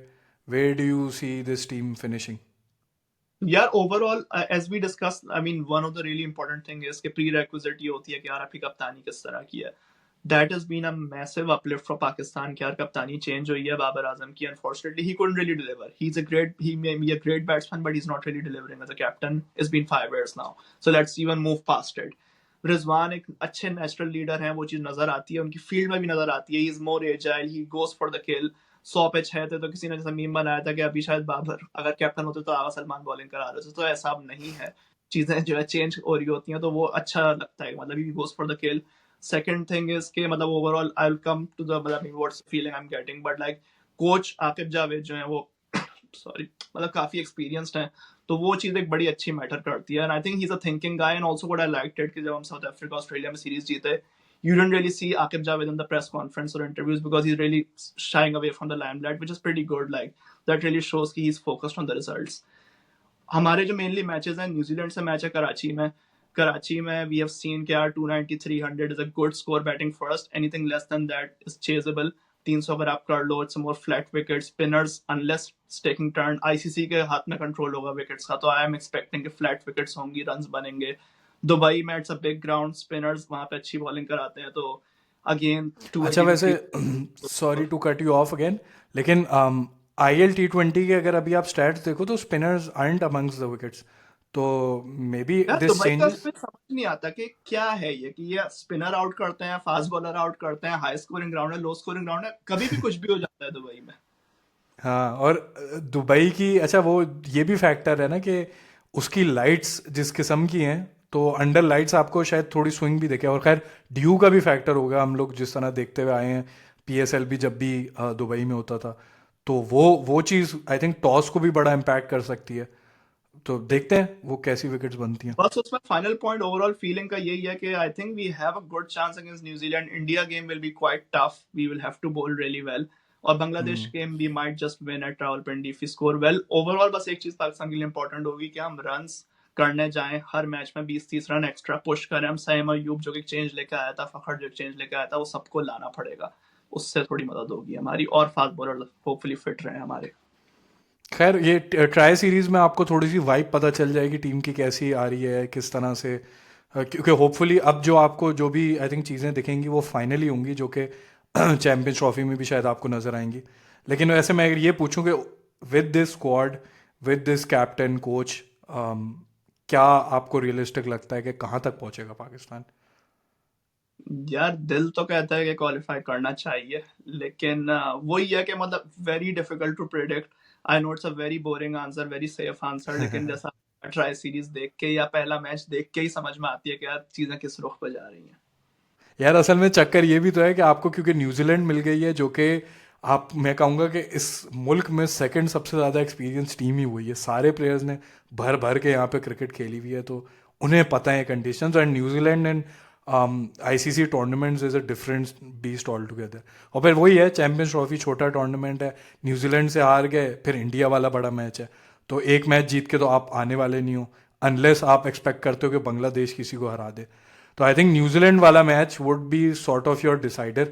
Speaker 2: where do you see this team finishing?
Speaker 1: यार overall as we discuss, I mean one of the really important thing is कि प्री रेक्विजिट ये होती है कि यार आपकी कप्तानी किस तरह की है। That has been a massive uplift for Pakistan कि यार कप्तानी चेंज हुई है बाबर आजम की, unfortunately he couldn't really deliver, he is a great, he may be a great batsman but he is not really delivering as a captain, it's been 5 years now, so let's even move past it. Rizwan एक अच्छे natural leader हैं, वो चीज नजर आती है उनकी field में भी नजर आती है, he is more agile, he goes for the किल। 100 पे 6 थे तो किसी ने जैसा मीम बनाया था कि अभी शायद बाबर अगर कैप्टन होते तो आगा सलमान बॉलिंग करा रहे थे, तो ऐसा अब नहीं है, चीजें जो है चेंज हो रही होती हैं, तो वो अच्छा लगता है, मतलब he goes for the kill. Second thing is के मतलब overall I will come to the मतलब what's feeling I am getting, but like coach Aqib Javed जो है वो सॉरी मतलब काफी एक्सपीरियंस्ड है, तो वो चीज एक बड़ी अच्छी मैटर करती है, and I think he is a thinking guy, and also what I liked it कि जब हम साउथ अफ्रीका ऑस्ट्रेलिया में सीरीज जीते, you didn't really see Akib Javed in the press conference or interviews because he's really shying away from the limelight, which is pretty good. Like that really shows कि he's focused on the results. हमारे जो mainly matches हैं, New Zealand से match है कराची में, कराची में we have seen कि यार 290 300 is a good score batting first, anything less than that is chasable. 300 अगर आप कर लो it's more flat wicket, spinners unless taking turn, ICC के हाथ में कंट्रोल होगा विकेट्स का, तो आई एम एक्सपेक्टिंग कि फ्लैट विकेट्स होंगी, रन्स बनेंगे। दुबई में it's a big ground, spinners वहां पे अच्छी बॉलिंग कराते हैं, तो अगेन
Speaker 2: अच्छा
Speaker 1: 280
Speaker 2: वैसे,
Speaker 1: to
Speaker 2: sorry to cut you off again, लेकिन IL T20 के अगर अभी आप स्टैट्स देखो तो spinners aren't amongst the wickets, तो मे बी
Speaker 1: यार
Speaker 2: दिस
Speaker 1: दुबई का
Speaker 2: चेंजेस।
Speaker 1: स्पिन समझ नहीं आता कि क्या है ये, कि ये स्पिनर आउट करते हैं, फास्ट बॉलर आउट करते हैं, हाई स्कोरिंग ग्राउंड है, लो स्कोरिंग ग्राउंड है, कभी भी कुछ भी हो जाता है दुबई में।
Speaker 2: हाँ, और दुबई की, अच्छा वो ये भी फैक्टर है ना कि उसकी लाइट्स जिस किस्म की हैं, तो अंडर लाइट्स आपको शायद थोड़ी स्विंग भी दिखे, और खैर ड्यू का भी फैक्टर होगा, हम लोग जिस तरह देखते हुए आए हैं PSL भी जब भी दुबई में होता था, तो वो चीज़ आई थिंक टॉस को भी बड़ा इम्पैक्ट कर सकती है। तो देखते हैं वो कैसी विकेट्स बनती हैं।
Speaker 1: बस उसमें फाइनल पॉइंट ओवरऑल फीलिंग का यही है कि I think we have a good chance against New Zealand, India game will be quite tough, we will have to bowl really well, और Bangladesh
Speaker 2: hmm.
Speaker 1: Game we might just win at Rawalpindi if we score well. Overall बस एक चीज पाकिस्तान के लिए important होगी कि हम runs करने जाएं हर मैच में, 20-30 रन एक्स्ट्रा पुश करें, हम सैम अयूब जो कि चेंज लेकर आया था, फखर जो चेंज लेकर आया था, वो सबको लाना पड़ेगा, उससे थोड़ी मदद होगी हमारी, और फास्ट बॉलर होपफुली फिट रहे हमारे।
Speaker 2: खैर ये ट्राई सीरीज में आपको थोड़ी सी वाइब पता चल जाएगी टीम की कैसी आ रही है, किस तरह से, क्योंकि होपफुली अब जो आपको जो भी आई थिंक चीज़ें दिखेंगी वो फाइनली होंगी, जो कि चैंपियंस ट्रॉफी में भी शायद आपको नज़र आएंगी। लेकिन वैसे मैं अगर ये पूछूं कि with this squad, with this captain coach, क्या आपको रियलिस्टिक लगता है कि कहाँ तक पहुंचेगा पाकिस्तान?
Speaker 1: यार दिल तो कहता है कि क्वालिफाई करना चाहिए, लेकिन वही है कि मतलब very difficult to predict. I know it's a very boring answer, very safe answer, लेकिन जैसा ट्राई सीरीज देख के या पहला मैच देख के ही समझ में आती है कि यार चीजें किस रुख पे जा रही हैं।
Speaker 2: यार असल में चक्कर ये भी तो है कि आपको क्योंकि न्यूजीलैंड मिल गई है, जो कि आप, मैं कहूँगा कि इस मुल्क में सेकंड सबसे ज़्यादा एक्सपीरियंस टीम ही हुई है, सारे प्लेयर्स ने भर भर के यहाँ पे क्रिकेट खेली हुई है, तो उन्हें पता है conditions, and New Zealand and ICC tournaments is a different beast all together. और फिर वही है, चैंपियंस ट्रॉफी छोटा टूर्नामेंट है, न्यूजीलैंड से हार गए, फिर इंडिया वाला बड़ा मैच है, तो एक मैच जीत के तो आप आने वाले नहीं हो, अनलेस आप एक्सपेक्ट करते हो कि बांग्लादेश किसी को हरा दे। तो आई थिंक न्यूजीलैंड वाला match would be sort of your decider.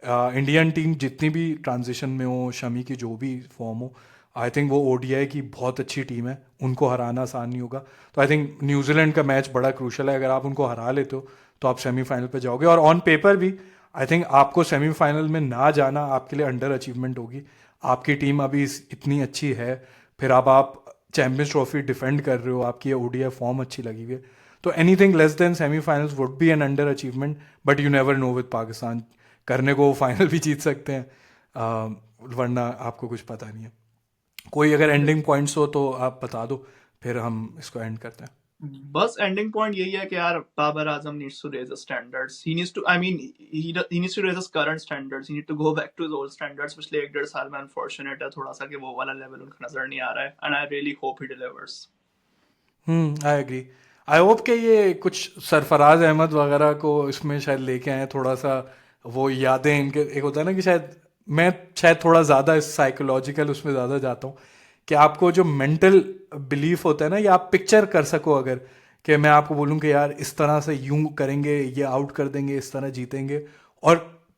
Speaker 2: Indian team जितनी भी ट्रांजिशन में हो, शमी की जो भी फॉर्म हो, आई थिंक वो ओडीआई की बहुत अच्छी टीम है, उनको हराना आसान नहीं होगा। तो आई थिंक न्यूजीलैंड का मैच बड़ा क्रूशल है, अगर आप उनको हरा लेते हो तो आप सेमीफाइनल पे जाओगे। और ऑन पेपर भी आई थिंक आपको सेमीफाइनल में ना जाना आपके लिए अंडर अचीवमेंट होगी। आपकी टीम अभी इतनी अच्छी है, फिर अब आप चैंपियंस ट्रॉफी डिफेंड कर रहे हो, आपकी ओडीआई फॉर्म अच्छी लगी हुई है, तो anything less than semifinals would be an underachievement. But you never know with Pakistan, करने को फाइनल भी जीत सकते हैं, वरना आपको कुछ पता नहीं है। कोई अगर एंडिंग पॉइंट्स हो तो आप बता दो, फिर हम इसको एंड करते हैं।
Speaker 1: बस एंडिंग पॉइंट यही है कि यार Babar Azam needs to raise standards, he needs to, I mean he needs to raise his current standards, he need to go back to his old standards. पिछले 1-1.5 साल में अनफॉर्चुनेट है थोड़ा सा कि वो वाला लेवल उनका नजर नहीं आ रहा है, and I really hope he delivers.
Speaker 2: I agree. I hope कि ये कुछ सरफराज अहमद वगैरह को इसमें शायद लेके आए, थोड़ा सा वो यादें इनके, एक होता है ना कि शायद मैं शायद थोड़ा ज़्यादा साइकोलॉजिकल उसमें ज़्यादा जाता हूँ, कि आपको जो मेंटल बिलीफ होता है ना, ये आप पिक्चर कर सको अगर, कि मैं आपको बोलूँ कि यार इस तरह से यूं करेंगे, ये आउट कर देंगे, इस तरह जीतेंगे, और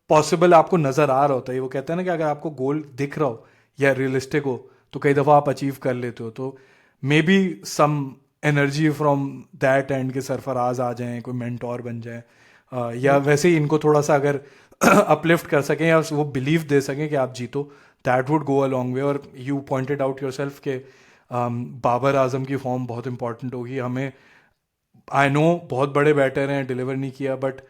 Speaker 2: पॉसिबल आपको नज़र आ रहा होता है। वो कहते हैं ना कि अगर आपको गोल दिख रहा हो या रियलिस्टिक हो तो कई दफ़ा आप अचीव कर लेते हो। तो maybe some energy from that end के सरफराज आ जाएं, कोई मेंटोर बन जाए, या वैसे ही इनको थोड़ा सा अगर अपलिफ्ट कर सकें या वो बिलीव दे सकें कि आप जीतो, that would go a long way. और you pointed out yourself के बाबर आजम की फॉर्म बहुत इंपॉर्टेंट होगी हमें। आई नो बहुत बड़े बैटर हैं, डिलीवर नहीं किया, बट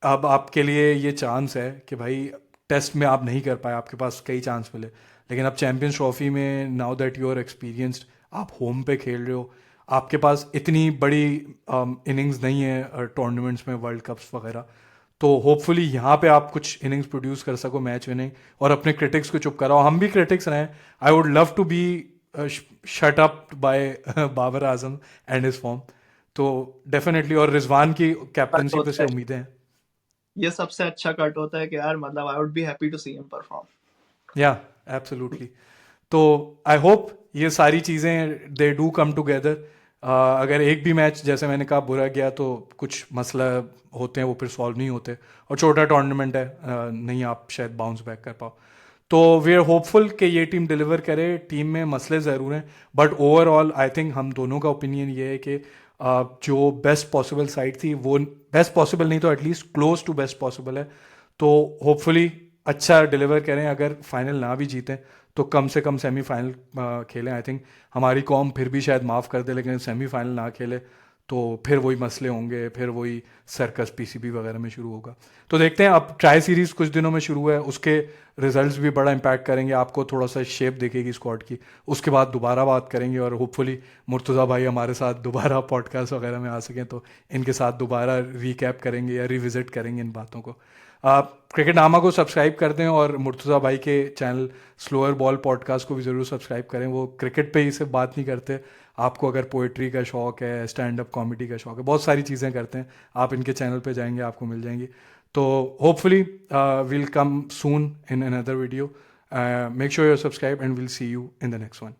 Speaker 2: अब आपके लिए ये चांस है कि भाई टेस्ट में आप नहीं कर पाए, आपके पास कई चांस मिले, लेकिन अब चैंपियंस ट्रॉफी में now that you are experienced, आप होम पे खेल रहे हो, आपके पास इतनी बड़ी इनिंग्स नहीं है टूर्नामेंट्स में, वर्ल्ड कप्स वगैरह, तो होपफुली यहाँ पे आप कुछ इनिंग्स प्रोड्यूस कर सको मैच विनिंग, और अपने क्रिटिक्स को चुप कराओ। हम भी क्रिटिक्स रहे, I would love to be shut up by Babar Azam and his form. तो डेफिनेटली, और रिजवान की
Speaker 1: कट
Speaker 2: कैप्टनसी पे
Speaker 1: होता
Speaker 2: से
Speaker 1: है,
Speaker 2: उम्मीदें हैं।
Speaker 1: ये सबसे अच्छा कट होता है कि यार मतलब I would be happy to see him perform.
Speaker 2: या एब्सोल्युटली। तो आई होप ये सारी चीज़ें दे डू कम टुगेदर। अगर एक भी मैच जैसे मैंने कहा बुरा गया तो कुछ मसला होते हैं, वो फिर सॉल्व नहीं होते, और छोटा टूर्नामेंट है, नहीं आप शायद बाउंस बैक कर पाओ। तो वी आर होपफुल कि ये टीम डिलीवर करे। टीम में मसले ज़रूर हैं, बट ओवरऑल आई थिंक हम दोनों का ओपिनियन ये है कि जो बेस्ट पॉसिबल साइड थी वो बेस्ट पॉसिबल नहीं तो at least close to best possible है। तो होपफुली अच्छा डिलीवर करें, अगर फाइनल ना भी जीतें तो कम से कम सेमीफाइनल खेलें। आई थिंक हमारी कौम फिर भी शायद माफ़ कर दे, लेकिन सेमीफाइनल ना खेले तो फिर वही मसले होंगे, फिर वही सर्कस पीसीबी वगैरह में शुरू होगा। तो देखते हैं, अब ट्राई सीरीज़ कुछ दिनों में शुरू है, उसके रिजल्ट्स भी बड़ा इम्पैक्ट करेंगे, आपको थोड़ा सा शेप दिखेगी स्क्वाड की। उसके बाद दोबारा बात करेंगे, और होपफुली मुर्तज़ा भाई हमारे साथ दोबारा पॉडकास्ट वगैरह में आ सकें तो इनके साथ दोबारा रिकैप करेंगे या रिविज़िट करेंगे इन बातों को। आप क्रिकेट नामा को सब्सक्राइब कर दें, और मुर्तज़ा भाई के चैनल स्लोअर बॉल पॉडकास्ट को भी ज़रूर सब्सक्राइब करें। वो क्रिकेट पे ही सिर्फ बात नहीं करते, आपको अगर पोइट्री का शौक़ है, स्टैंड अप कॉमेडी का शौक़ है, बहुत सारी चीज़ें करते हैं, आप इनके चैनल पे जाएंगे आपको मिल जाएंगी। तो hopefully we'll come soon in another video. Make sure you're subscribed, and we'll see you in the next one.